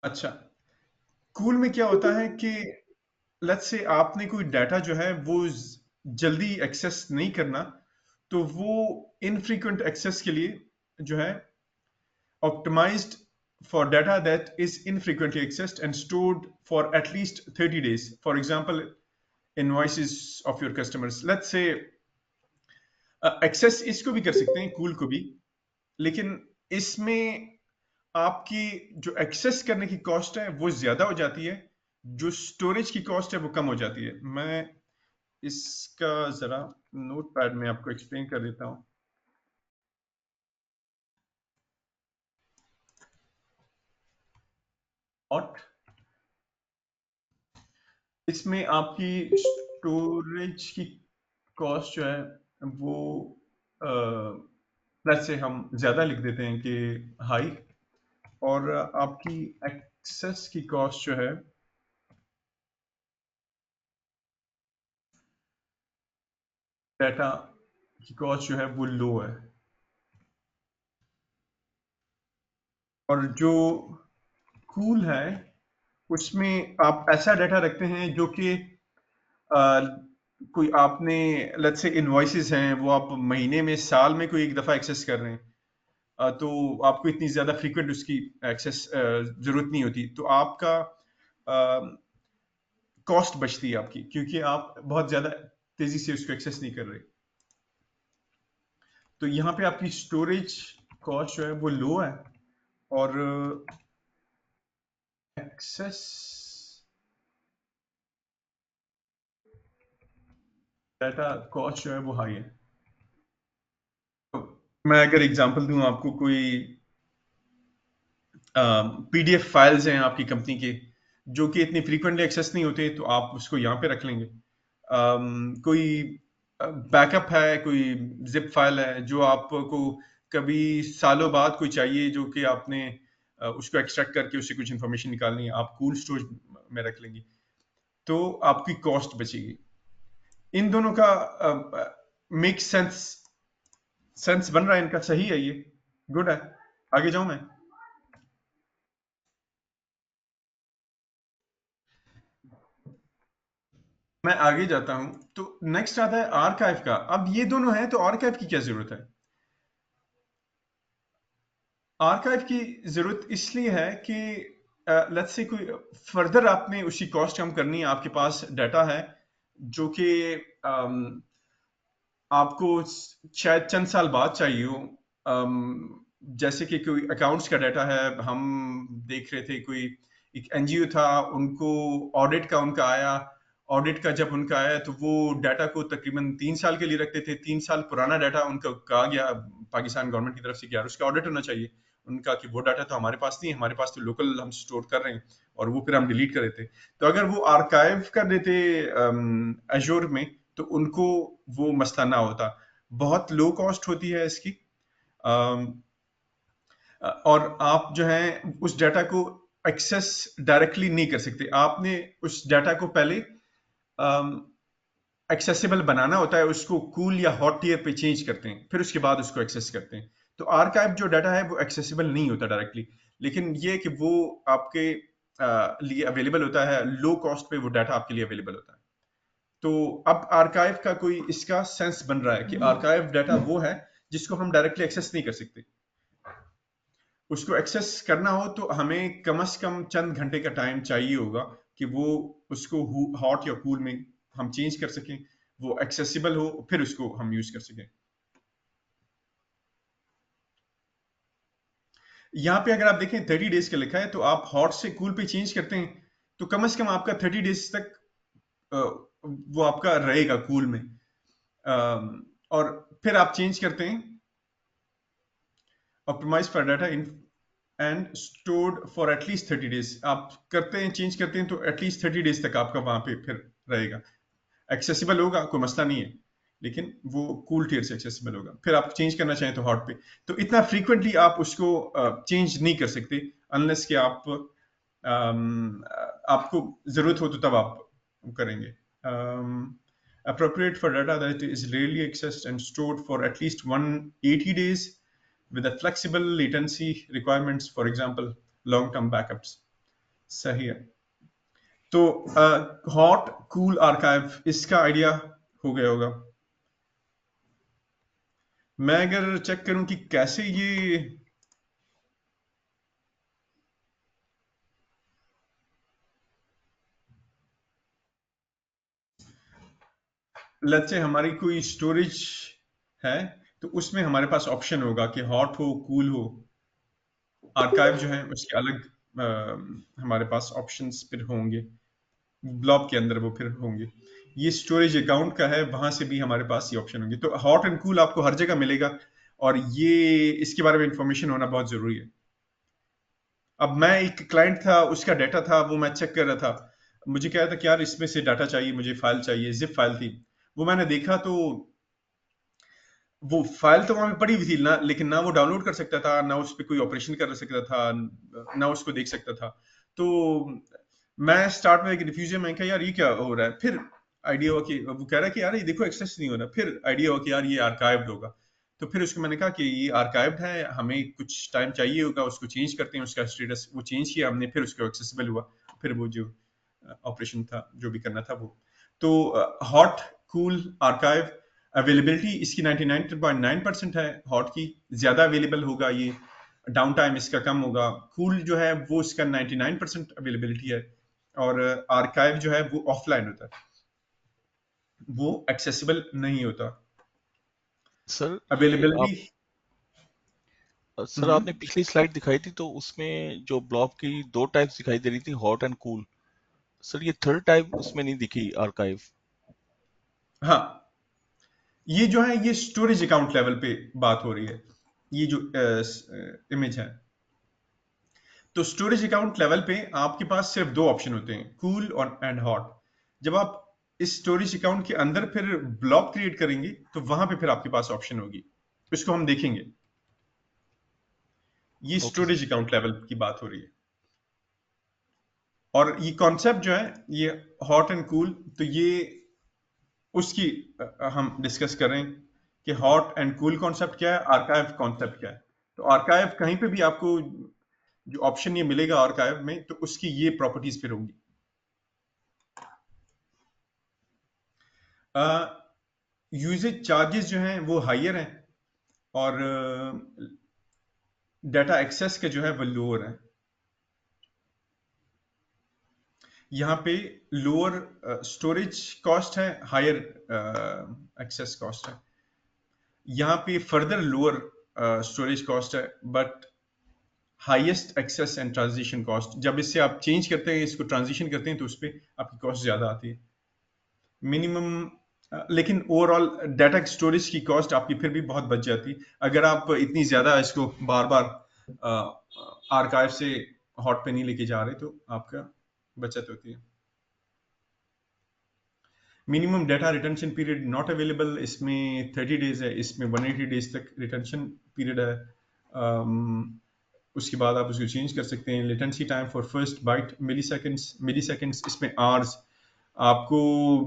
अच्छा, कूल में क्या होता है कि लेट्स से आपने कोई डाटा जो है वो जल्दी एक्सेस नहीं करना, तो वो इनफ्रीक्वेंट एक्सेस के लिए जो है optimized for data that is infrequently accessed and stored for at least 30 days. For example, invoices of your customers. Let's say access इसको भी कर सकते हैं, कूल को भी, लेकिन इसमें आपकी जो एक्सेस करने की कॉस्ट है वो ज्यादा हो जाती है, जो स्टोरेज की कॉस्ट है वो कम हो जाती है। मैं इसका जरा नोट पैड में आपको एक्सप्लेन कर देता हूं। और इसमें आपकी स्टोरेज की कॉस्ट जो है वो प्लस से हम ज्यादा लिख देते हैं कि हाई, और आपकी एक्सेस की कॉस्ट जो है डाटा की कॉस्ट जो है वो लो है। और जो कूल है उसमें आप ऐसा डाटा रखते हैं जो कि कोई आपने लेट्स से इनवॉइसेस हैं वो आप महीने में साल में कोई एक दफ़ा एक्सेस कर रहे हैं, तो आपको इतनी ज़्यादा फ्रीक्वेंट उसकी एक्सेस ज़रूरत नहीं होती, तो आपका कॉस्ट बचती है आपकी, क्योंकि आप बहुत ज़्यादा तेज़ी से उसको एक्सेस नहीं कर रहे। तो यहाँ पे आपकी स्टोरेज कॉस्ट जो है वो लो है, और एक्सेस डाटा कॉस्ट जो है वो हाई है। तो मैं अगर एग्जांपल दूं आपको, कोई पीडीएफ फाइल्स हैं आपकी कंपनी के जो कि इतनी फ्रीक्वेंटली एक्सेस नहीं होते, तो आप उसको यहाँ पे रख लेंगे। कोई बैकअप है, कोई जिप फाइल है जो आपको कभी सालों बाद कोई चाहिए, जो कि आपने उसको एक्सट्रैक्ट करके उससे कुछ इंफॉर्मेशन निकालनी है, आप कूल स्टोरेज में रख लेंगे, तो आपकी कॉस्ट बचेगी। इन दोनों का मेक सेंस बन रहा है इनका, सही है, ये गुड है। आगे जाऊं मैं आगे जाता हूं, तो नेक्स्ट आता है आर्काइव का। अब ये दोनों हैं, तो आर्काइव की क्या जरूरत है? आर्काइव की जरूरत इसलिए है कि लेट्स से कोई फर्दर आपने उसकी कॉस्ट कम करनी है, आपके पास डाटा है जो कि आपको शायद चंद साल बाद चाहिए हो। जैसे कि कोई अकाउंट्स का डाटा है, हम देख रहे थे कोई एक एनजीओ था, उनको ऑडिट का उनका आया, ऑडिट का जब उनका आया तो वो डाटा को तकरीबन 3 साल के लिए रखते थे। 3 साल पुराना डाटा उनका कहा गया पाकिस्तान गवर्नमेंट की तरफ से कि यार उसका ऑडिट होना चाहिए। उनका कि वो डाटा तो हमारे पास नहीं है, हमारे पास तो लोकल हम स्टोर कर रहे हैं, और वो फिर हम डिलीट कर देते। तो अगर वो आर्काइव कर देते एजोर में, तो उनको वो मसला ना होता। बहुत लो कॉस्ट होती है इसकी, और आप जो है उस डाटा को एक्सेस डायरेक्टली नहीं कर सकते। आपने उस डाटा को पहले एक्सेसिबल बनाना होता है, उसको कूल या हॉट टियर पे चेंज करते हैं, फिर उसके बाद उसको एक्सेस करते हैं। तो आर्काइव जो डाटा है वो एक्सेसिबल नहीं होता डायरेक्टली, लेकिन ये कि वो आपके लिए अवेलेबल होता है, लो कॉस्ट पे वो डाटा आपके लिए अवेलेबल होता है। तो अब आर्काइव का कोई इसका सेंस बन रहा है कि आर्काइव डाटा वो है जिसको हम डायरेक्टली एक्सेस नहीं कर सकते। उसको एक्सेस करना हो तो हमें कम से कम चंद घंटे का टाइम चाहिए होगा कि वो उसको हॉट या कूल में हम चेंज कर सकें, वो एक्सेसिबल हो, फिर उसको हम यूज कर सकें। यहाँ पे अगर आप देखें 30 डेज का लिखा है, तो आप हॉट से कूल पे चेंज करते हैं तो कम से कम आपका 30 डेज तक वो आपका रहेगा कूल में, और फिर आप चेंज करते हैं optimize for data in and stored for at least 30 days. आप करते हैं, चेंज करते हैं, तो एटलीस्ट 30 डेज तक आपका वहां पे फिर रहेगा, एक्सेसिबल होगा, कोई मसला नहीं है, लेकिन वो कूल टियर से एक्सेसिबल होगा। फिर आप चेंज करना चाहें तो हॉट पे, तो इतना फ्रीक्वेंटली आप उसको चेंज नहीं कर सकते, अनलेस कि आप आपको जरूरत हो तो तब आप करेंगे। appropriate for data that is rarely accessed and stored for at least 180 days with a flexible latency requirements, for example long term backups. सही है। तो हॉट कूल आर्काइव, इसका आइडिया हो गया होगा। मैं अगर चेक करूं कि कैसे ये लेट्स से हमारी कोई स्टोरेज है, तो उसमें हमारे पास ऑप्शन होगा कि हॉट हो कूल हो, आर्काइव जो है उसके अलग हमारे पास ऑप्शंस फिर होंगे, ब्लॉब के अंदर वो फिर होंगे। ये स्टोरेज अकाउंट का है, वहां से भी हमारे पास ये ऑप्शन होंगे। तो हॉट एंड कूल आपको हर जगह मिलेगा, और ये इसके बारे में इंफॉर्मेशन होना बहुत जरूरी है। अब मैं एक क्लाइंट था, उसका डाटा था, वो मैं चेक कर रहा था, मुझे कह रहा था कि यार इसमें से डाटा चाहिए, मुझे फाइल चाहिए, जिप फाइल थी। वो मैंने देखा तो वो फाइल तो वहां पे पड़ी हुई थी ना, लेकिन ना वो डाउनलोड कर सकता था, ना उस पर कोई ऑपरेशन कर सकता था, ना उसको देख सकता था। तो मैं स्टार्ट में एक रिफ्यूजन, मैं कहा यार ये क्या हो रहा है, फिर आइडिया हुआ कि वो कह रहा है कि यार ये देखो एक्सेस नहीं हो रहा, फिर आइडिया हुआ कि यार ये आर्काइव्ड होगा। तो फिर उसको मैंने कहा कि ये आर्काइव्ड है, हमें कुछ टाइम चाहिए होगा, उसको चेंज करते हैं, उसका स्टेटस वो चेंज किया हमने, फिर उसको एक्सेसिबल हुआ, फिर वो जो ऑपरेशन था जो भी करना था वो। तो हॉट कूल आर्काइव अवेलेबिलिटी इसकी 99.9% है, हॉट की ज्यादा अवेलेबल होगा, ये डाउन टाइम इसका कम होगा। कूल जो है वो इसका 99% अवेलेबिलिटी है, और आर्काइव जो है वो ऑफलाइन होता है, वो एक्सेसिबल नहीं होता। सर ये अवेलेबिलिटी। आप सर आपने पिछली स्लाइड दिखाई थी तो उसमें जो ब्लॉब की दो टाइप्स दिखाई दे रही थी, हॉट एंड कूल। सर ये थर्ड टाइप उसमें नहीं दिखी, आर्काइव। हाँ, ये जो है ये स्टोरेज अकाउंट लेवल पे बात हो रही है, ये जो इमेज है। तो स्टोरेज अकाउंट लेवल पे आपके पास सिर्फ दो ऑप्शन होते हैं, कूल और एंड हॉट। जब आप इस स्टोरेज अकाउंट के अंदर फिर ब्लॉक क्रिएट करेंगे, तो वहां पे फिर आपके पास ऑप्शन होगी, इसको हम देखेंगे। ये okay sir. Storage account level की बात हो रही है, और ये कॉन्सेप्ट जो है ये हॉट एंड कूल, तो ये उसकी हम डिस्कस कर रहे हैं कि हॉट एंड कूल कॉन्सेप्ट क्या है, आर्काइव कॉन्सेप्ट क्या है। तो आर्काइव कहीं पे भी आपको जो ऑप्शन ये मिलेगा आर्काइव में, तो उसकी ये प्रॉपर्टीज फिर होंगी। यूजेज चार्जेस जो हैं वो हाइयर हैं, और डाटा एक्सेस के जो है वो लोअर है। यहाँ पे लोअर स्टोरेज कॉस्ट है, हायर एक्सेस कॉस्ट है। यहाँ पे फर्दर लोअर स्टोरेज कॉस्ट है, but highest access and transition cost. जब इससे आप चेंज करते हैं, इसको ट्रांजिशन करते हैं, तो उस पर आपकी कॉस्ट ज्यादा आती है मिनिमम। लेकिन ओवरऑल डाटा स्टोरेज की कॉस्ट आपकी फिर भी बहुत बच जाती है, अगर आप इतनी ज्यादा इसको बार बार आर्काइव से हॉट पे नहीं लेके जा रहे, तो आपका बचत होती है। Minimum data retention period not available, इसमें 30 डेज है, इसमें 180 डेज तक रिटेंशन पीरियड है। उसके बाद आप उसको चेंज कर सकते हैं। Latency time for first byte milliseconds, इसमें आवर्स। आपको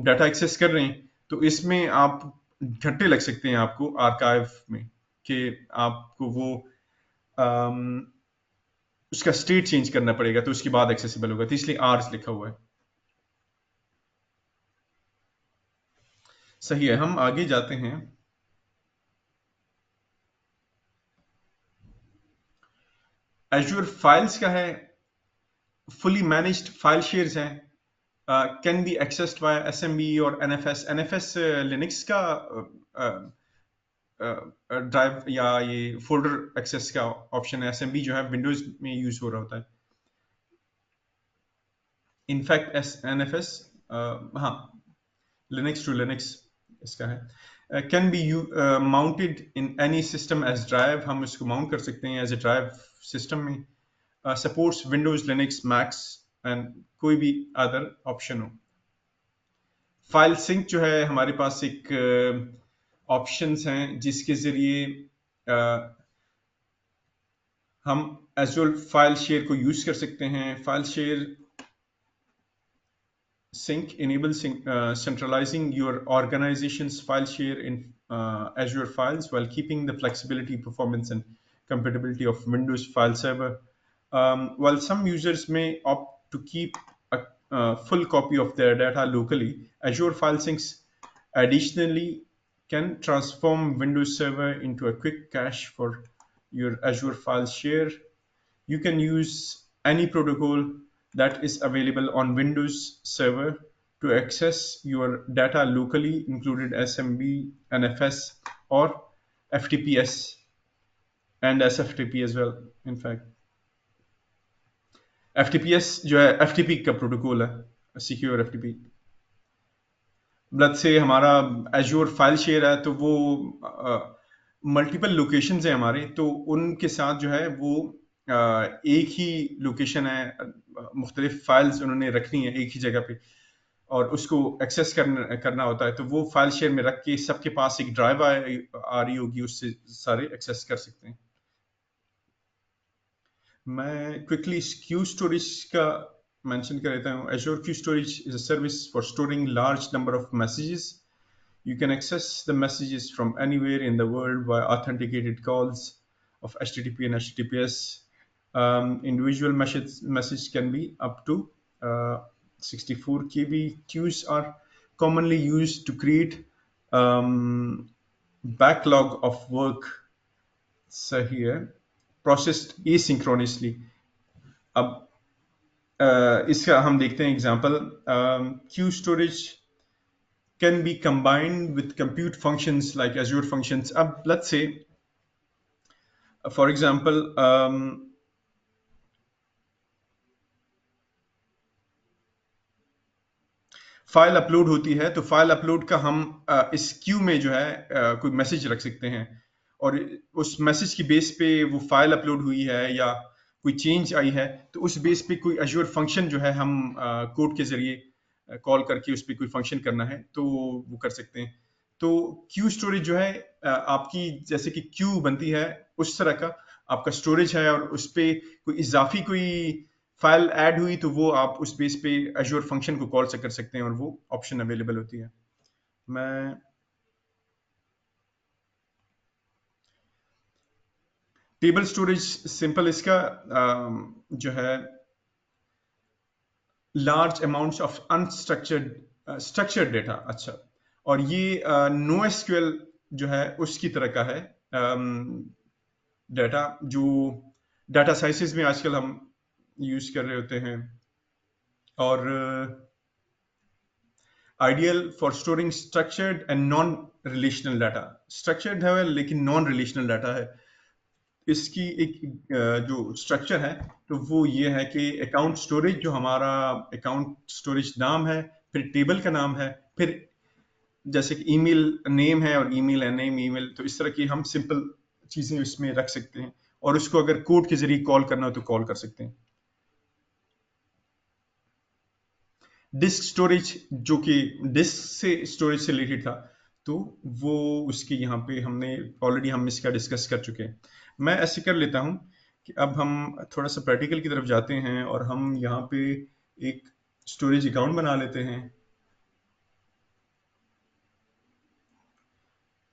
डाटा एक्सेस कर रहे हैं, तो इसमें आप घंटे लग सकते हैं आपको आर्काइव में, कि आपको वो अम, उसका स्टेट चेंज करना पड़ेगा, तो उसके बाद एक्सेसिबल होगा, तो इसलिए आवर्स लिखा हुआ है। सही है, हम आगे जाते हैं। एज्योर फाइल्स का है, फुली मैनेज्ड फाइल शेयर्स हैं, can be accessed by SMB और एनएफएस। एनएफएस लिनक्स का ड्राइव या ये फोल्डर एक्सेस का ऑप्शन है, एसएमबी जो है विंडोज में यूज हो रहा होता है। इनफैक्ट एनएफएस, हाँ, लिनक्स टू लिनक्स इसका है। Can be mounted in any system as drive, हम इसको माउंट कर सकते हैं एज ए ड्राइव सिस्टम में। Supports Windows, Linux, Macs and कोई भी अदर ऑप्शन हो। फाइल सिंक जो है हमारे पास एक ऑप्शंस हैं जिसके जरिए हम एजुअल फाइल शेयर को यूज कर सकते हैं। File share Sync enables centralizing your organization's file share in Azure files while keeping the flexibility, performance, and compatibility of Windows file server. While some users may opt to keep a full copy of their data locally, Azure File Syncs additionally can transform Windows Server into a quick cache for your Azure file share. You can use any protocol that is available on Windows Server to access your data locally, included SMB, NFS, or FTPS, and SFTP as well. In fact, FTPS जो है FTP का protocol है, secure FTP. Let's say हमारा azure file share है, तो वो multiple locations हैं हमारे, तो उनके साथ जो है वो एक ही लोकेशन है, मुख्तलिफ फाइल्स उन्होंने रखनी है एक ही जगह पे और उसको एक्सेस करना होता है, तो वो फाइल शेयर में रख के सबके पास एक ड्राइव आ रही होगी, उससे सारे एक्सेस कर सकते हैं. मैं क्विकली क्यू स्टोरेज का मेंशन कर देता हूँ. Azure Queue Storage is a service for storing large number of messages. You can access the messages from anywhere in the world via authenticated calls of HTTP and HTTPS. Individual message can be up to 64 KB. Queues are commonly used to create backlog of work. सही है, processed asynchronously. अब इसका हम देखते हैं example. Queue storage can be combined with compute functions like Azure Functions. अब let's say, for example, file upload होती है, तो फाइल अपलोड का हम इस क्यू में जो है कोई मैसेज रख सकते हैं, और उस मैसेज की बेस पे वो फाइल अपलोड हुई है या कोई चेंज आई है, तो उस बेस पे कोई Azure फंक्शन जो है हम कोड के जरिए कॉल करके उस पर कोई फंक्शन करना है तो वो कर सकते हैं. तो क्यू स्टोरेज जो है आपकी जैसे कि क्यू बनती है उस तरह का आपका स्टोरेज है, और उस पर कोई इजाफी कोई फाइल ऐड हुई तो वो आप उस बेस पे Azure फंक्शन को कॉल से कर सकते हैं और वो ऑप्शन अवेलेबल होती है. मैं टेबल स्टोरेज सिंपल इसका जो है large amounts of unstructured structured data. अच्छा, और ये NoSQL जो है उसकी तरह का है डेटा, जो डाटा साइंसेस में आजकल हम यूज कर रहे होते हैं, और ideal for storing structured and non relational data. Structured है लेकिन नॉन रिलेशनल डाटा है. इसकी एक जो स्ट्रक्चर है तो वो ये है कि अकाउंट स्टोरेज, जो हमारा अकाउंट स्टोरेज नाम है, फिर टेबल का नाम है, फिर जैसे कि ईमेल नेम है और ईमेल नेम ईमेल, तो इस तरह की हम सिंपल चीजें इसमें रख सकते हैं, और उसको अगर कोड के जरिए कॉल करना हो तो कॉल कर सकते हैं. डिस्क स्टोरेज, जो कि डिस्क से स्टोरेज से रिलेटेड था, तो वो उसके यहाँ पे हमने ऑलरेडी हम इसका डिस्कस कर चुके हैं. मैं ऐसे कर लेता हूँ कि अब हम थोड़ा सा प्रैक्टिकल की तरफ जाते हैं और हम यहाँ पे एक स्टोरेज अकाउंट बना लेते हैं.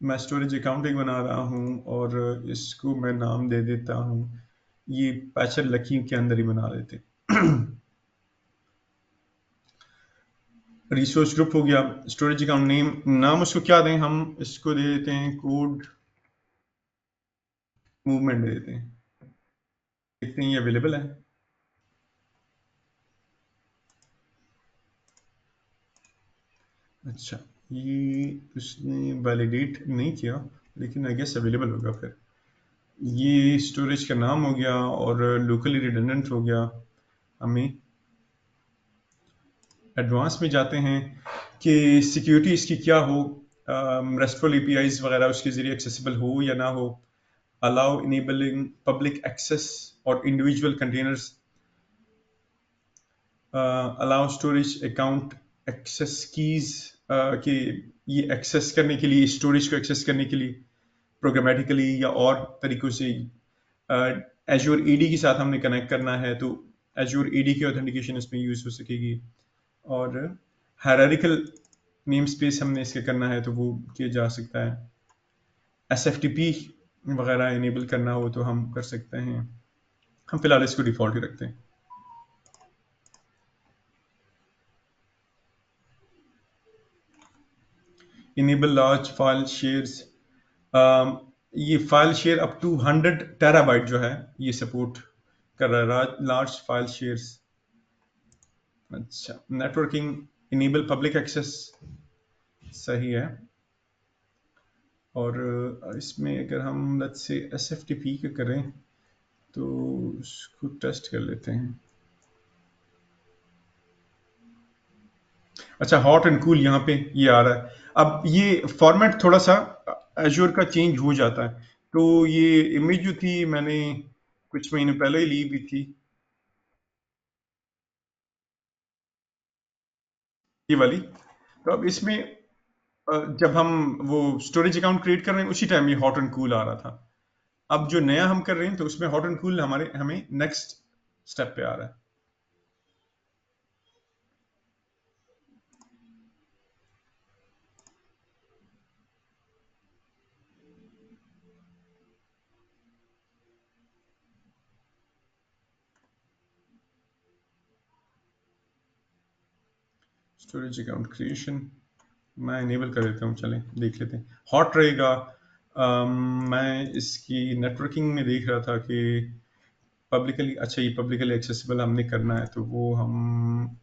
मैं स्टोरेज अकाउंट एक बना रहा हूँ और इसको मैं नाम दे देता हूँ, ये पैचर लकी के अंदर ही बना लेते हैं. रिसोर्स ग्रुप हो गया. स्टोरेज अकाउंट नेम, नाम उसको क्या दें, हम इसको दे देते हैं कोड मूवमेंट दे देते हैं. देखते हैं ये अवेलेबल है. अच्छा, ये उसने वैलिडेट नहीं किया, लेकिन आई गेस अवेलेबल होगा. फिर ये स्टोरेज का नाम हो गया और लोकली रिडंडेंट हो गया. हमें एडवांस में जाते हैं कि सिक्योरिटी इसकी क्या हो, रेस्टफुल एपीआईज वगैरह उसके जरिए एक्सेसिबल हो या ना हो, अलाउ इनेबलिंग पब्लिक एक्सेस और individual containers, allow storage account access keys, कि ये एक्सेस करने के लिए, स्टोरेज को एक्सेस करने के लिए प्रोग्रामेटिकली या और तरीकों से Azure AD के साथ हमने कनेक्ट करना है तो Azure AD की ऑथेंटिकेशन इसमें यूज हो सकेगी. और हायरार्किकल नेम स्पेस हमने इसके करना है तो वो किया जा सकता है। SFTP वगैरह इनेबल करना हो तो हम कर सकते हैं। हम फिलहाल इसको डिफॉल्ट ही रखते हैं। इनेबल लार्ज फाइल शेयर्स, ये file share up to 100 terabyte जो है ये सपोर्ट कर रहा है, लार्ज फाइल शेयर्स। अच्छा, नेटवर्किंग इनेबल पब्लिक एक्सेस सही है। और इसमें अगर हम लेट्स से SFTP का करें तो उसको टेस्ट कर लेते हैं। अच्छा, हॉट एंड कूल यहाँ पे ये आ रहा है। अब ये फॉर्मेट थोड़ा सा एज्योर का चेंज हो जाता है। तो ये इमेज जो थी मैंने कुछ महीने पहले ही ली हुई थी, ये वाली। तो अब इसमें जब हम वो स्टोरेज अकाउंट क्रिएट कर रहे हैं उसी टाइम ये हॉट एंड कूल आ रहा था। अब जो नया हम कर रहे हैं तो उसमें हॉट एंड कूल हमें नेक्स्ट स्टेप पे आ रहा है। स्टोरेज अकाउंट क्रिएशन मैं इनेबल कर देता हूँ, चलें देख लेते हैं। हॉट रहेगा। मैं इसकी नेटवर्किंग में देख रहा था कि पब्लिकली, अच्छा ये पब्लिकली एक्सेसिबल हमने करना है तो वो हम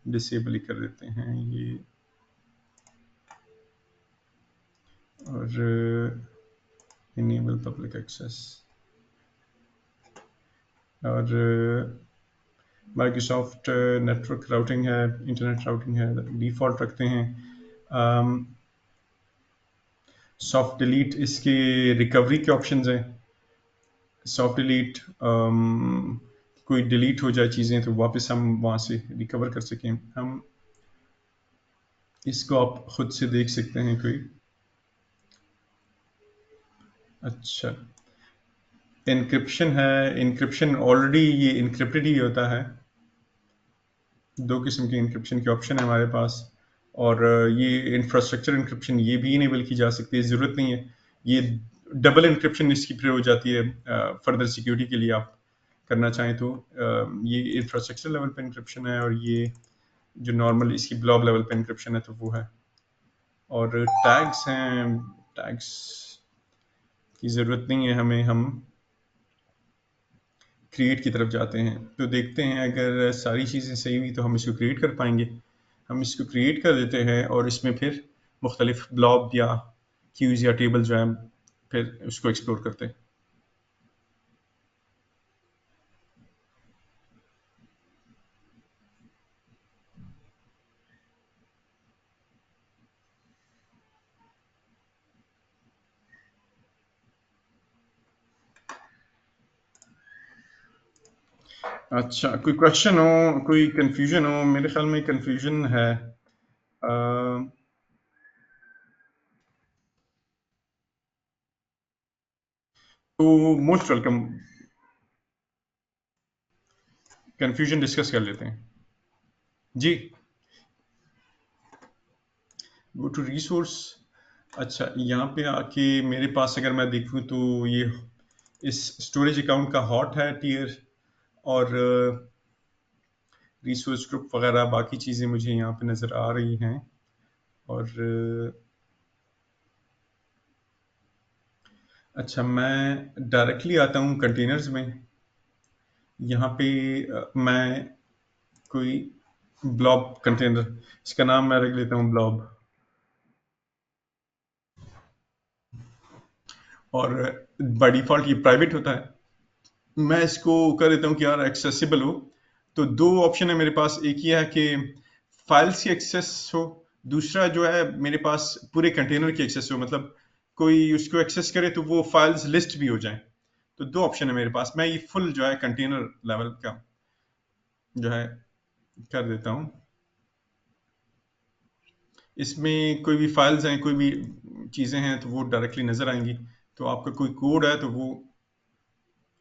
डिसेबल ही कर देते हैं ये। और इनेबल पब्लिक एक्सेस, और माइक्रोसॉफ्ट नेटवर्क राउटिंग है, इंटरनेट राउटिंग है, डिफ़ॉल्ट रखते हैं। सॉफ्ट डिलीट इसके रिकवरी के ऑप्शंस हैं। सॉफ्ट डिलीट, कोई डिलीट हो जाए चीज़ें तो वापस हम वहाँ से रिकवर कर सकें। हम इसको आप खुद से देख सकते हैं कोई। अच्छा, इनक्रिप्शन है। इनक्रिप्शन ऑलरेडी ये इनक्रिप्टेड ही होता है। दो किस्म के इनक्रिप्शन के ऑप्शन है हमारे पास। और ये इंफ्रास्ट्रक्चर इनक्रिप्शन ये भी इनेबल की जा सकती है, ज़रूरत नहीं है। ये डबल इनक्रिप्शन इसकी फिर हो जाती है फर्दर सिक्योरिटी के लिए आप करना चाहें तो। ये इंफ्रास्ट्रक्चर लेवल पे इनक्रिप्शन है और ये जो नॉर्मल इसकी ब्लॉब लेवल पे इनक्रिप्शन है तो वो है। और टैग्स हैं, टैग्स की ज़रूरत नहीं है हमें। हम क्रिएट की तरफ जाते हैं तो देखते हैं अगर सारी चीज़ें सही हुई तो हम इसको क्रिएट कर पाएंगे। हम इसको क्रिएट कर देते हैं और इसमें फिर मुख्तलिफ ब्लॉब या क्यूज या टेबल जो है फिर उसको एक्सप्लोर करते हैं। अच्छा, कोई क्वेश्चन हो, कोई कंफ्यूजन हो? मेरे ख्याल में कंफ्यूजन है। तो मोस्ट वेलकम, कंफ्यूजन डिस्कस कर लेते हैं जी। Go to resource. अच्छा, यहाँ पे आके मेरे पास अगर मैं देखूँ तो ये इस स्टोरेज अकाउंट का हॉट है टियर, और रिसोर्स ग्रुप वगैरह बाकी चीज़ें मुझे यहाँ पे नज़र आ रही हैं। और अच्छा, मैं डायरेक्टली आता हूँ कंटेनर्स में। यहाँ पे मैं कोई ब्लॉब कंटेनर, इसका नाम मैं रख लेता हूँ ब्लॉब। और बाय डिफ़ॉल्ट ये प्राइवेट होता है। मैं इसको कर देता हूँ कि यार एक्सेसिबल हो। तो दो ऑप्शन है मेरे पास, एक ये है कि फाइल्स की एक्सेस हो, दूसरा जो है मेरे पास पूरे कंटेनर की एक्सेस हो, मतलब कोई उसको एक्सेस करे तो वो फाइल्स लिस्ट भी हो जाए। तो दो ऑप्शन है मेरे पास। मैं ये फुल जो है कंटेनर लेवल का जो है कर देता हूँ। इसमें कोई भी फाइल्स हैं, कोई भी चीज़ें हैं तो वो डायरेक्टली नज़र आएंगी। तो आपका कोई कोड है तो वो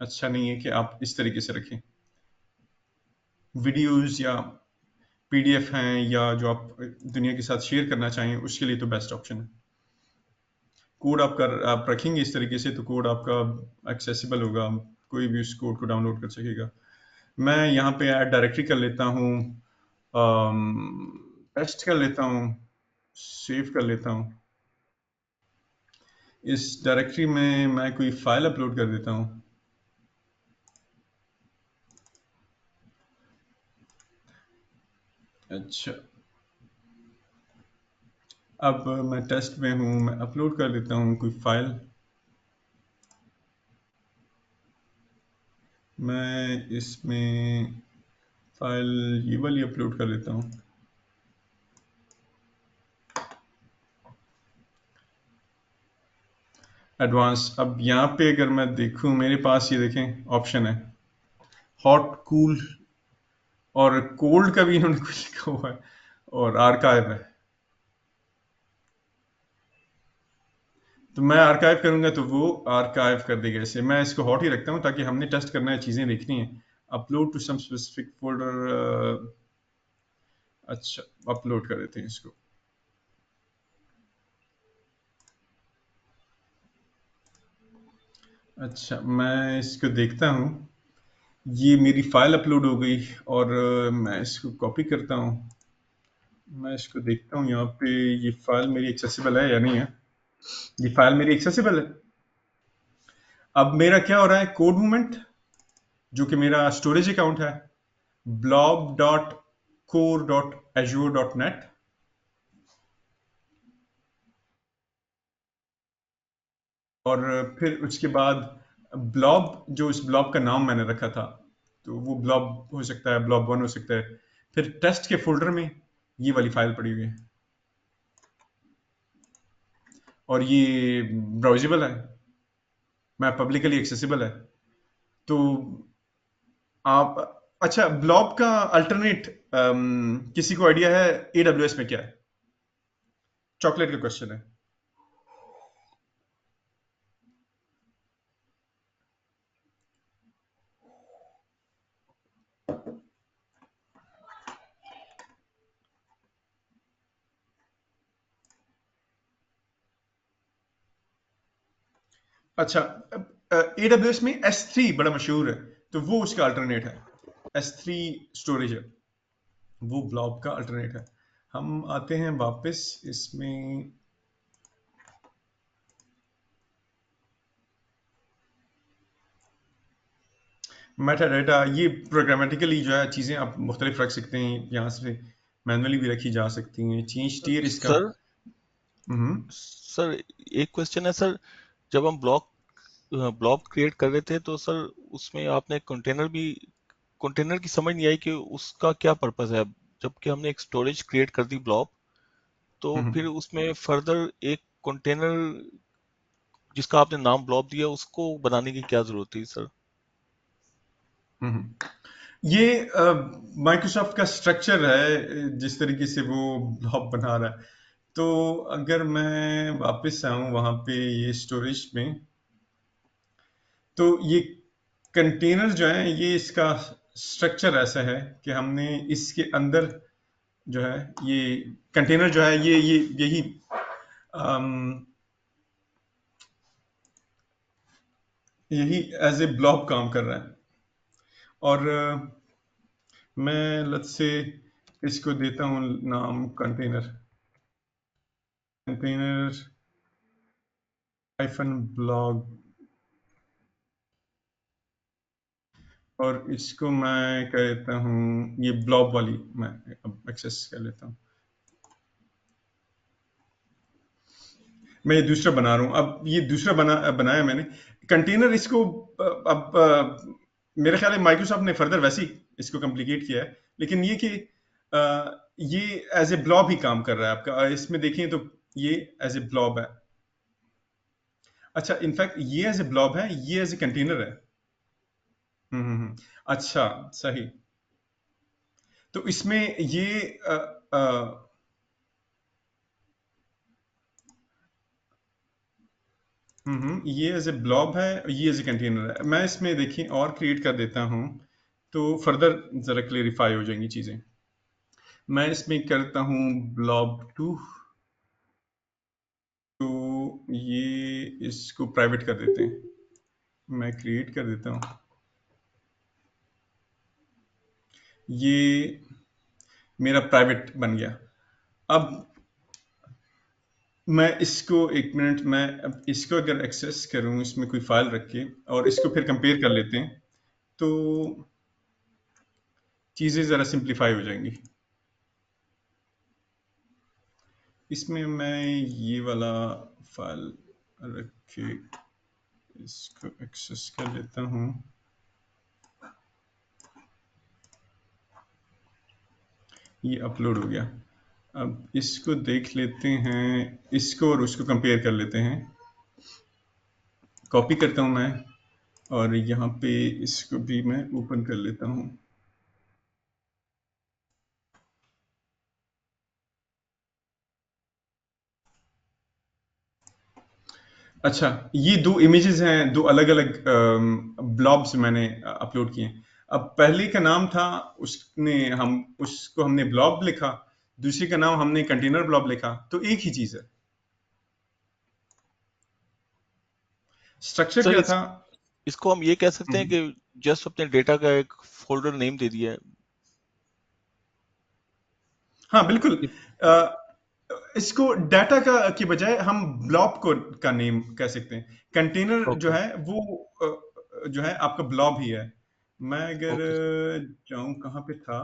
अच्छा नहीं है कि आप इस तरीके से रखें वीडियोस या पीडीएफ हैं या जो आप दुनिया के साथ शेयर करना चाहें, उसके लिए तो बेस्ट ऑप्शन है। कोड आप रखेंगे इस तरीके से तो कोड आपका एक्सेसिबल होगा, कोई भी उस कोड को डाउनलोड कर सकेगा। मैं यहाँ पे ऐड डायरेक्टरी कर लेता हूँ, टेस्ट कर लेता हूँ, सेव कर लेता हूँ। इस डायरेक्टरी में मैं कोई फाइल अपलोड कर देता हूँ। अच्छा, अब मैं टेस्ट में हूँ, मैं अपलोड कर देता हूँ कोई फाइल। मैं इसमें फाइल ये वाली अपलोड कर देता हूँ। एडवांस, अब यहाँ पे अगर मैं देखूँ, मेरे पास ये देखें ऑप्शन है हॉट, कूल और कोल्ड का भी इन्होंने कुछ लिखा हुआ है, और आर्काइव है। तो मैं आर्काइव करूंगा तो वो आर्काइव कर देगा इसे। मैं इसको हॉट ही रखता हूँ ताकि हमने टेस्ट करना है, चीज़ें देखनी है। Upload to some specific folder, अच्छा अपलोड कर देते हैं इसको। अच्छा, मैं इसको देखता हूँ, ये मेरी फाइल अपलोड हो गई और मैं इसको कॉपी करता हूँ। मैं इसको देखता हूँ यहाँ पे, ये फाइल मेरी एक्सेसिबल है या नहीं है। ये फाइल मेरी एक्सेसिबल है। अब मेरा क्या हो रहा है, कोड मूवमेंट जो कि मेरा स्टोरेज अकाउंट है, blob.core.azure.net, और फिर उसके बाद ब्लॉब, जो इस ब्लॉब का नाम मैंने रखा था, तो वो ब्लॉब हो सकता है, ब्लॉब 1 हो सकता है। फिर टेस्ट के फोल्डर में ये वाली फाइल पड़ी हुई है और ये ब्राउजेबल है, मैं पब्लिकली एक्सेसिबल है। तो आप, अच्छा ब्लॉब का अल्टरनेट किसी को आइडिया है AWS में क्या है? चॉकलेट का क्वेश्चन है। अच्छा, AWS में S3 बड़ा मशहूर है, तो वो उसका अल्टरनेट है। S3 स्टोरेज है, वो ब्लॉब का अल्टरनेट है। हम आते हैं वापस इसमें। मेटा डाटा, ये प्रोग्रामेटिकली जो है चीज़ें आप मुख्तलिफ रख सकते हैं, यहाँ से मैनुअली भी रखी जा सकती हैं। चेंज टियर इसका। सर हम्म सर एक क्वेश्चन है सर, जब हम ब्लॉक क्रिएट कर रहे थे तो सर उसमें आपने कंटेनर की समझ नहीं आई कि उसका क्या पर्पस है। जबकि हमने एक स्टोरेज क्रिएट कर दी ब्लॉक, तो हम्म फिर उसमें फर्दर एक कंटेनर जिसका आपने नाम ब्लॉक दिया उसको बनाने की क्या जरूरत थी सर? हम्म ये माइक्रोसॉफ्ट का स्ट्रक्चर है, जिस तरीके से वो ब्लॉब बना रहा है। तो अगर मैं वापस आऊं वहां पे ये स्टोरेज में, तो ये कंटेनर जो है, ये इसका स्ट्रक्चर ऐसा है कि हमने इसके अंदर जो है, ये कंटेनर जो है, ये यही अम, यही एज ए ब्लॉब काम कर रहा है। और मैं लेट्स से इसको देता हूँ नाम कंटेनर, कंटेनर हाइफन ब्लॉग, और इसको मैं कह देता हूँ, ये ब्लॉब वाली मैं अब एक्सेस कर लेता हूँ। मैं ये दूसरा बना रहा हूँ, अब ये दूसरा बनाया मैंने कंटेनर। इसको अब मेरे ख्याल है माइक्रोसॉफ्ट ने फर्दर वैसे ही इसको कॉम्प्लिकेट किया है, लेकिन ये कि अ, ये एज ए ब्लॉब ही काम कर रहा है आपका। इसमें देखें तो ये एज ए ब्लॉब है। अच्छा, इनफैक्ट ये एज ए ब्लॉब है, ये एज ए कंटेनर है। अच्छा, सही। तो इसमें ये अ, अ, ये एज ए ब्लॉब है, ये एज ए कंटेनर है। मैं इसमें देखिए और क्रिएट कर देता हूँ, तो फर्दर जरा क्लेरिफाई हो जाएंगी चीजें। मैं इसमें करता हूँ blob2, तो ये इसको प्राइवेट कर देते हैं, मैं क्रिएट कर देता हूँ। ये मेरा प्राइवेट बन गया। अब मैं इसको एक मिनट, मैं अब इसको अगर एक्सेस करूं इसमें कोई फाइल रख के और इसको फिर कंपेयर कर लेते हैं, तो चीज़ें ज़रा सिंप्लीफाई हो जाएंगी। इसमें मैं ये वाला फाइल रख के इसको एक्सेस कर लेता हूँ। ये अपलोड हो गया। अब इसको देख लेते हैं, इसको और उसको कंपेयर कर लेते हैं। कॉपी करता हूँ मैं, और यहाँ पे इसको भी मैं ओपन कर लेता हूँ। अच्छा, ये दो इमेजेस हैं, दो अलग अलग ब्लॉब्स मैंने अपलोड किए हैं। अब पहले का नाम था, उसको हमने ब्लॉब लिखा, दूसरे का नाम हमने कंटेनर ब्लॉब लिखा, तो एक ही चीज है। स्ट्रक्चर सर क्या था? इसको हम ये कह सकते हैं हम्म, कि जस्ट अपने डेटा का एक फोल्डर नेम दे दिया है। हाँ बिल्कुल। अ, इसको डाटा का के बजाय हम ब्लॉब को का नेम कह सकते हैं। कंटेनर जो ओके। है वो जो है आपका ब्लॉब ही है। मैं अगर ओके। जाऊं, कहाँ पे था,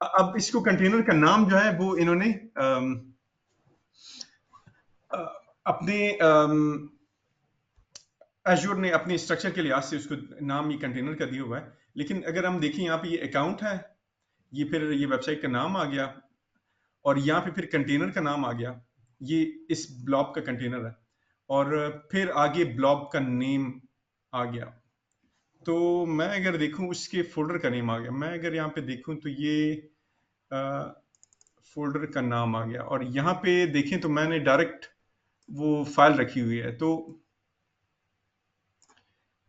अब इसको कंटेनर का नाम जो है वो इन्होंने अ, अपने एजूर ने अपने स्ट्रक्चर के लिहाज से उसको नाम ये कंटेनर का दिया हुआ है। लेकिन अगर हम देखें यहाँ पे, ये अकाउंट है, ये फिर ये वेबसाइट का नाम आ गया, और यहाँ पे फिर कंटेनर का नाम आ गया, ये इस ब्लॉब का कंटेनर है, और फिर आगे ब्लॉब का नेम आ गया। तो मैं अगर देखूं, उसके फोल्डर का नेम आ गया। मैं अगर यहाँ पे देखूं तो ये फोल्डर का नाम आ गया, और यहाँ पे देखें तो मैंने डायरेक्ट वो फाइल रखी हुई है। तो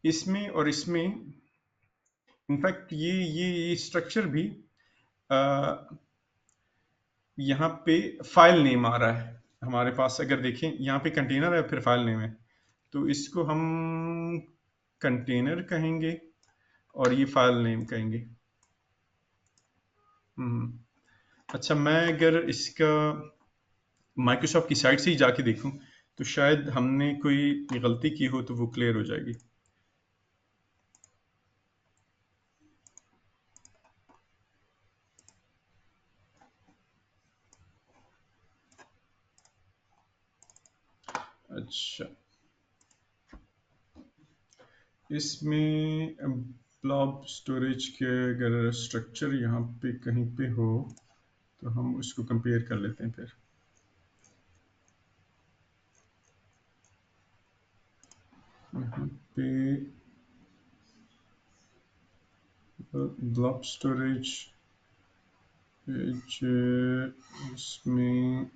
इसमें और इसमें इनफैक्ट ये स्ट्रक्चर भी यहाँ पे फाइल नेम आ रहा है हमारे पास। अगर देखें यहाँ पे कंटेनर है, फिर फाइल नेम है, तो इसको हम कंटेनर कहेंगे और ये फाइल नेम कहेंगे। हम्म, अच्छा, मैं अगर इसका माइक्रोसॉफ्ट की साइट से ही जाके देखूं, तो शायद हमने कोई गलती की हो तो वो क्लियर हो जाएगी। अच्छा, इसमें ब्लॉब स्टोरेज के अगर स्ट्रक्चर यहाँ पे कहीं पे हो, तो हम उसको कंपेयर कर लेते हैं फिर। यहाँ पे ब्लॉब स्टोरेज पेज, इसमें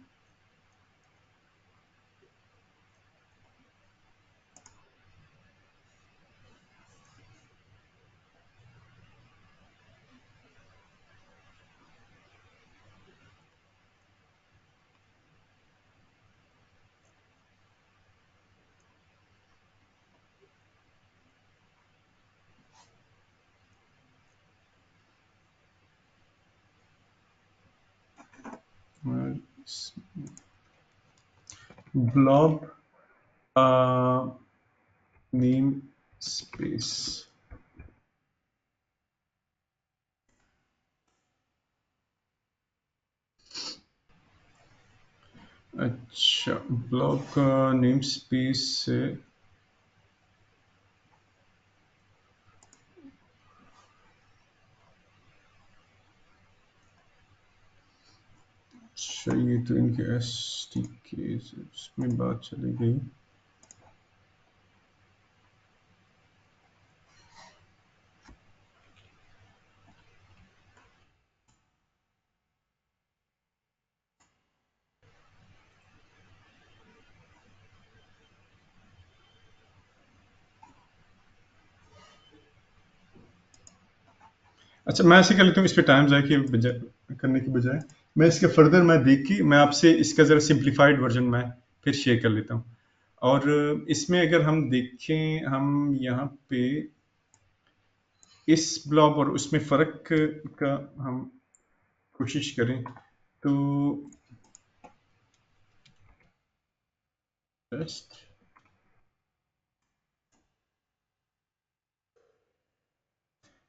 ब्लॉब नेम स्पेस। अच्छा, ब्लॉग का नेम स्पेस से, अच्छा ये तो इनके एस टी के उसमें बात चली गई। अच्छा, मैं ऐसे कर लेता हूँ, इस पे टाइम जाए के बजाय करने के बजाय मैं इसके फर्दर मैं देख के मैं आपसे इसका ज़रा सिंप्लीफाइड वर्जन मैं फिर शेयर कर लेता हूँ। और इसमें अगर हम देखें, हम यहाँ पे इस ब्लॉब और उसमें फ़र्क का हम कोशिश करें तो टेस्ट,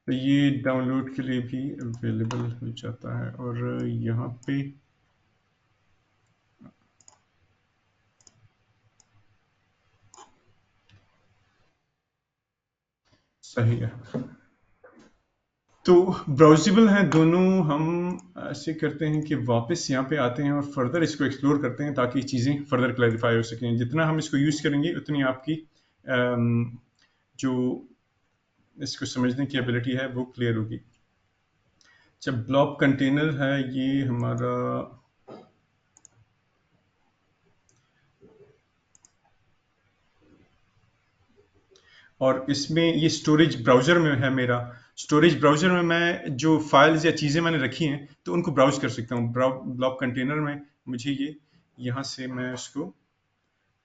तो ये डाउनलोड के लिए भी अवेलेबल हो जाता है। और यहाँ पे सही है, तो ब्राउजेबल हैं दोनों। हम ऐसे करते हैं कि वापस यहाँ पे आते हैं और फर्दर इसको एक्सप्लोर करते हैं ताकि चीज़ें फर्दर क्लैरिफाई हो सकें। जितना हम इसको यूज़ करेंगे उतनी आपकी जो इसको समझने की एबिलिटी है वो क्लियर होगी। जब ब्लॉब कंटेनर है ये हमारा, और इसमें ये स्टोरेज ब्राउज़र में है मेरा। स्टोरेज ब्राउज़र में मैं जो फाइल्स या चीज़ें मैंने रखी हैं तो उनको ब्राउज़ कर सकता हूँ। ब्लॉब कंटेनर में मुझे ये यहाँ से मैं उसको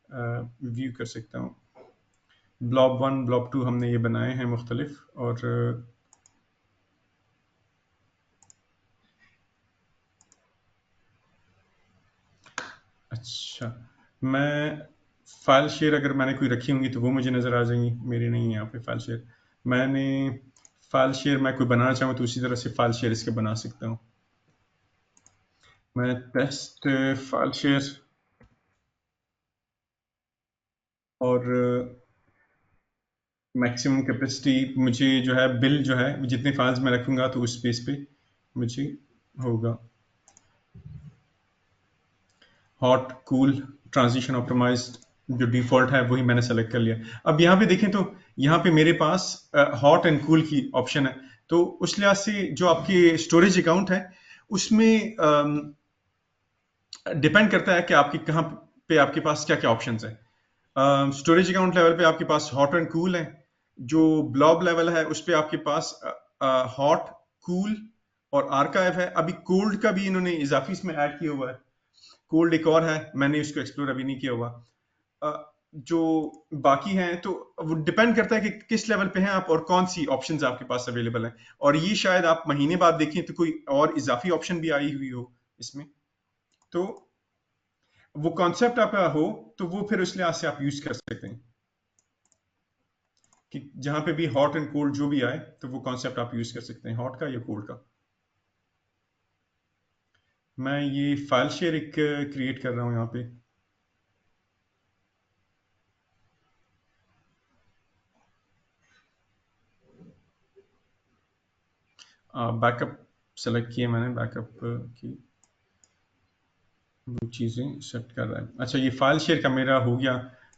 व्यू कर सकता हूँ। ब्लॉब 1 ब्लॉब 2 हमने ये बनाए हैं मुख्तलिफ। और अच्छा, मैं फाइल शेयर अगर मैंने कोई रखी होंगी तो वो मुझे नज़र आ जाएंगी। मेरी नहीं है यहाँ पे फाइल शेयर। मैंने फाइल शेयर मैं कोई बनाना चाहूँ तो उसी तरह से फाइल शेयर इसके बना सकता हूँ। मैं टेस्ट फाइल शेयर और मैक्सिमम कैपेसिटी मुझे जो है बिल जो है जितने फाइल्स मैं रखूँगा तो उस बेस पे मुझे होगा। हॉट कूल ट्रांजिशन ऑप्टिमाइज्ड जो डिफ़ॉल्ट है वही मैंने सेलेक्ट कर लिया। अब यहाँ पे देखें तो यहाँ पे मेरे पास हॉट एंड कूल की ऑप्शन है। तो उस लिहाज से जो आपके स्टोरेज अकाउंट है उसमें डिपेंड करता है कि आपकी कहाँ पे आपके पास क्या क्या ऑप्शंस हैं। स्टोरेज अकाउंट लेवल पे आपके पास हॉट एंड कूल है। जो ब्लॉब लेवल है उस पे आपके पास हॉट, कूल और आर्काइव है। अभी कोल्ड का भी इन्होंने इजाफी इसमें ऐड किया हुआ है। कोल्ड एक और है, मैंने इसको एक्सप्लोर अभी नहीं किया हुआ। अ, जो बाकी हैं तो वो डिपेंड करता है कि किस लेवल पे हैं आप और कौन सी ऑप्शंस आपके पास अवेलेबल हैं। और ये शायद आप महीने बाद देखें तो कोई और इजाफी ऑप्शन भी आई हुई हो इसमें। तो वो कॉन्सेप्ट आपका हो तो वो फिर उस लिहाज से आप यूज कर सकते हैं कि जहां पे भी हॉट एंड कोल्ड जो भी आए तो वो कॉन्सेप्ट आप यूज कर सकते हैं, हॉट का या कोल्ड का। मैं ये फाइल शेयर एक क्रिएट कर रहा हूँ यहाँ पे। बैकअप सेलेक्ट किए मैंने, बैकअप की वो चीज़ें सेट कर रहा है। अच्छा, ये फाइल शेयर का मेरा हो गया।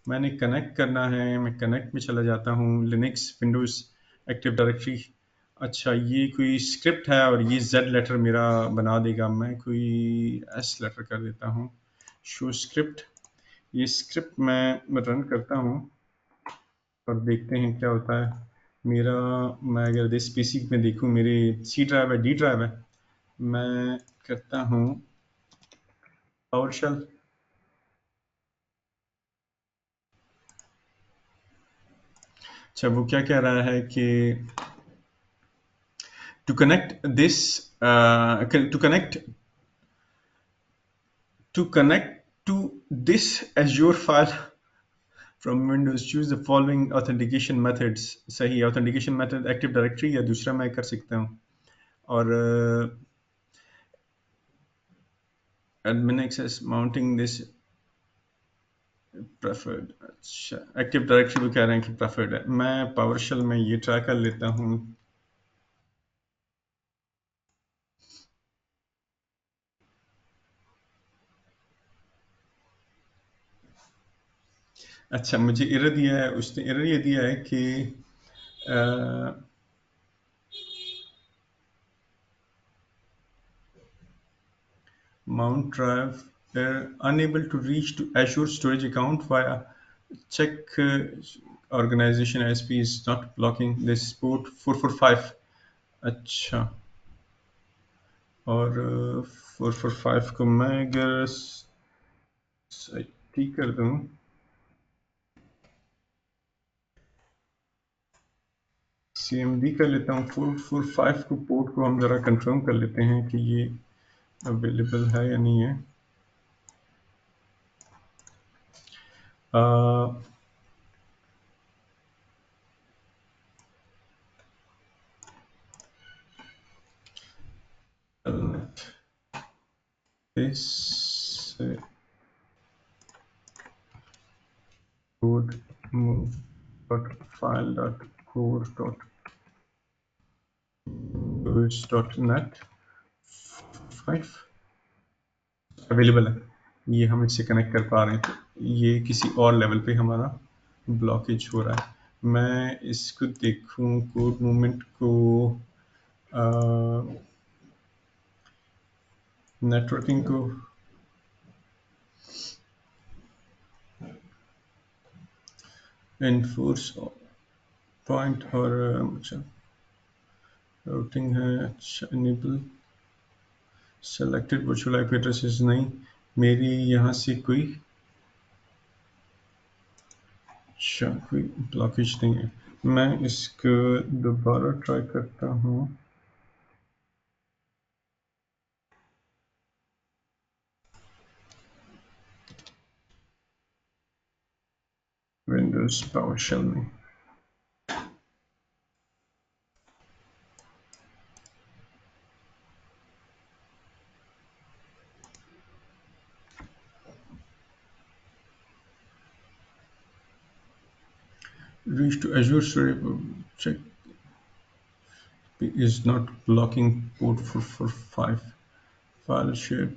मैंने कनेक्ट करना है, मैं कनेक्ट में चला जाता हूँ। Linux, Windows, active directory. अच्छा, ये कोई स्क्रिप्ट है और ये जेड लेटर मेरा बना देगा। मैं कोई एस लेटर कर देता हूँ। शो स्क्रिप्ट, ये स्क्रिप्ट मैं रन करता हूँ और देखते हैं क्या होता है। मेरा, मैं अगर दिस पीसी में देखूँ मेरे सी ड्राइव है, डी ड्राइव है। मैं करता हूँ पावर शेल। अच्छा, वो क्या कह रहा है कि to connect this to connect to this Azure file from Windows, choose the following authentication methods। सही authentication method Active Directory या दूसरा मैं कर सकता हूँ। और admin access mounting this preferred। अच्छा, Active Directory भी कह रहे हैं कि preferred है। मैं PowerShell में ये ट्राई कर लेता हूँ। अच्छा, मुझे एरर दिया है, उसने एरर ये दिया है कि Mount Drive unable to reach to Azure storage account via check organization ISP is not blocking this port 445। अच्छा, और 445 को मैं अगर ठीक कर दूं, CMD कर लेता हूँ। 445 को पोर्ट को हम ज़रा कंफर्म कर लेते हैं कि ये अवेलेबल है या नहीं है। इस code move dot file dot core dot dot net 5 available है। ये हम इससे कनेक्ट कर पा रहे हैं, तो ये किसी और लेवल पे हमारा ब्लॉकेज हो रहा है। मैं इसको देखूं, कोड मूवमेंट को, नेटवर्किंग को, एनफोर्स पॉइंट और अच्छा राउटिंग है। अच्छा, enable selected virtual IP addresses नहीं, मेरी यहाँ से कोई अच्छा कोई ब्लॉकेज नहीं है। मैं इसको दोबारा ट्राई करता हूँ। विंडोज पावरशेल में reach to Azure Story check is not blocking port 445 file share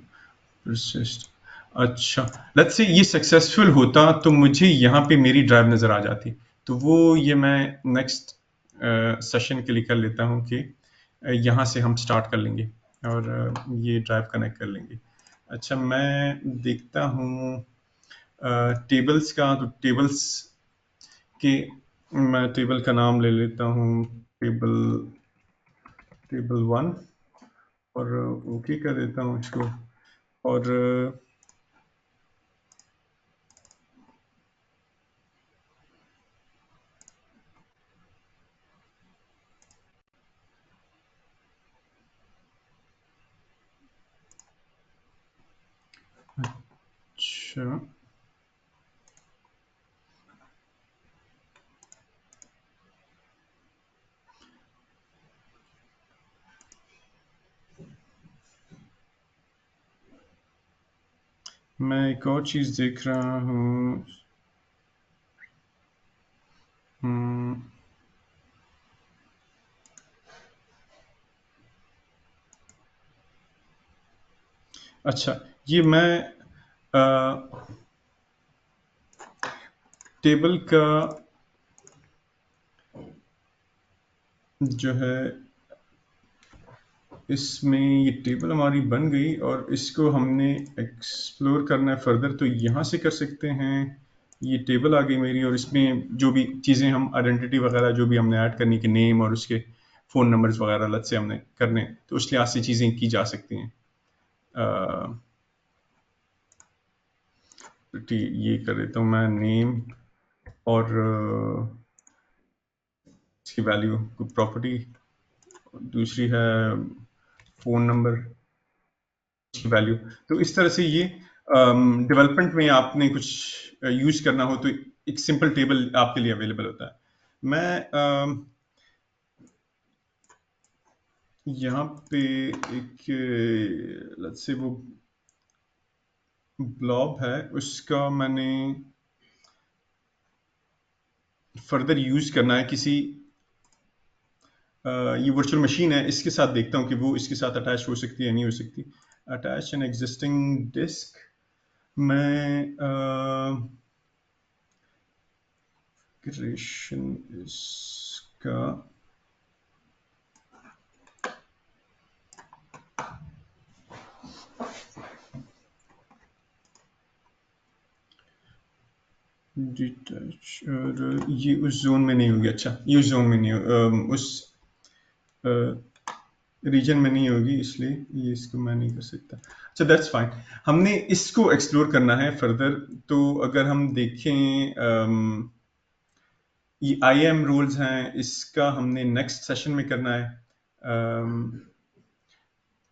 persist। अच्छा, लेट्स से ये सक्सेसफुल होता तो मुझे यहाँ पे मेरी ड्राइव नज़र आ जाती, तो वो ये मैं नेक्स्ट सेशन के लिए कर लेता हूँ कि यहाँ से हम स्टार्ट कर लेंगे और ये ड्राइव कनेक्ट कर लेंगे। अच्छा, मैं देखता हूँ टेबल्स का, तो टेबल्स के मैं टेबल का नाम ले लेता हूँ, टेबल 1, और ओके कर देता हूँ इसको। और अच्छा, मैं एक और चीज़ देख रहा हूँ। हम्म, अच्छा, ये मैं टेबल का जो है, इसमें ये टेबल हमारी बन गई और इसको हमने एक्सप्लोर करना है फर्दर, तो यहाँ से कर सकते हैं। ये टेबल आ गई मेरी, और इसमें जो भी चीज़ें हम आइडेंटिटी वगैरह जो भी हमने ऐड करनी, कि नेम और उसके फ़ोन नंबर्स वगैरह अलग से हमने करने, तो उस लिहाज से चीज़ें की जा सकती हैं। ये कर देता हूँ मैं, नेम और इसकी वैल्यू प्रॉपर्टी, दूसरी है फ़ोन नंबर की वैल्यू। तो इस तरह से ये डेवलपमेंट में आपने कुछ यूज करना हो तो एक सिंपल टेबल आपके लिए अवेलेबल होता है। मैं यहाँ पे एक लेट्स से वो ब्लॉब है, उसका मैंने फर्दर यूज करना है किसी ये वर्चुअल मशीन है, इसके साथ देखता हूँ कि वो इसके साथ अटैच हो सकती है नहीं हो सकती। अटैच एन एग्जिस्टिंग डिस्क, मैं क्रिएशन इसका डिटैच, और ये उस जोन में नहीं होगी। अच्छा, ये उस जोन में नहीं हो, उस रीजन में नहीं होगी, इसलिए ये इसको मैं नहीं कर सकता। अच्छा, दैट्स फाइन। हमने इसको एक्सप्लोर करना है फर्दर। तो अगर हम देखें, ये IAM रूल्स हैं, इसका हमने नेक्स्ट सेशन में करना है।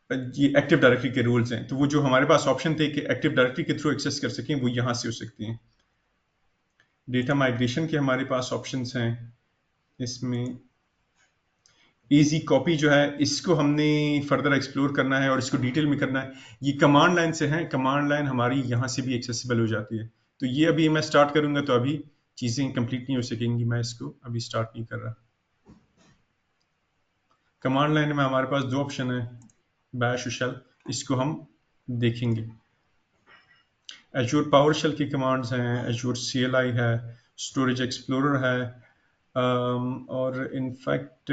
ये एक्टिव डायरेक्टरी के रूल्स हैं, तो वो जो हमारे पास ऑप्शन थे कि एक्टिव डायरेक्टरी के थ्रू एक्सेस कर सकें, वो यहाँ से हो सकती हैं। डेटा माइग्रेशन के हमारे पास ऑप्शंस हैं इसमें। इजी कॉपी जो है, इसको हमने फर्दर एक्सप्लोर करना है और इसको डिटेल में करना है। ये कमांड लाइन से है, कमांड लाइन हमारी यहाँ से भी एक्सेसिबल हो जाती है। तो ये अभी मैं स्टार्ट करूंगा तो अभी चीज़ें कंप्लीट नहीं हो सकेंगी, मैं इसको अभी स्टार्ट नहीं कर रहा। कमांड लाइन में हमारे पास दो ऑप्शन है, बैश और शेल, इसको हम देखेंगे। एजूर पावर शेल की कमांड्स हैं, एजूर CLI है, स्टोरेज एक्सप्लोरर है, और इनफैक्ट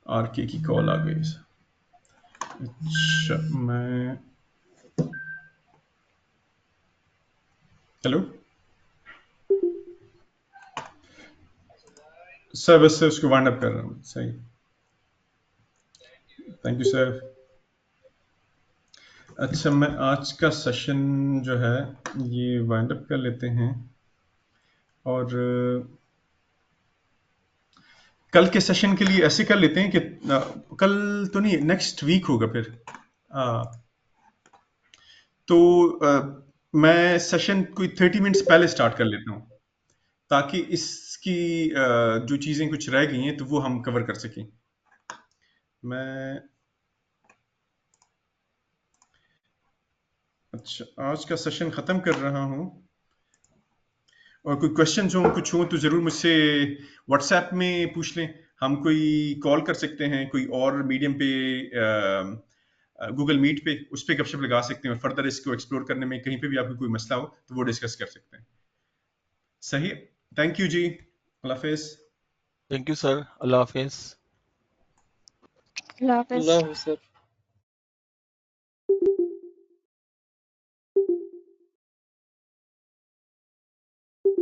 RK की कॉल आ गई। अच्छा, मैं हेलो सर, बस उसको वाइंड अप कर रहा हूँ। सही, थैंक यू सर। अच्छा, मैं आज का सेशन जो है ये वाइंड अप कर लेते हैं, और कल के सेशन के लिए ऐसे कर लेते हैं कि कल तो नहीं, नेक्स्ट वीक होगा फिर। तो मैं सेशन कोई 30 मिनट्स पहले स्टार्ट कर लेता हूँ, ताकि इसकी जो चीज़ें कुछ रह गई हैं तो वो हम कवर कर सकें। मैं अच्छा, आज का सेशन ख़त्म कर रहा हूँ, और कोई क्वेश्चन हो, कुछ हो तो ज़रूर मुझसे व्हाट्सएप में पूछ लें। हम कोई कॉल कर सकते हैं, कोई और मीडियम पे, गूगल मीट पे, उस पर गपशप लगा सकते हैं, और फर्दर इसको एक्सप्लोर करने में कहीं पे भी आपको कोई मसला हो तो वो डिस्कस कर सकते हैं। सही, थैंक यू जी, अल्लाह हाफिज़। थैंक यू सर, अल्लाह हाफिज। अल्लाह हाफिज। अल्लाह हाफ़िज़ सर।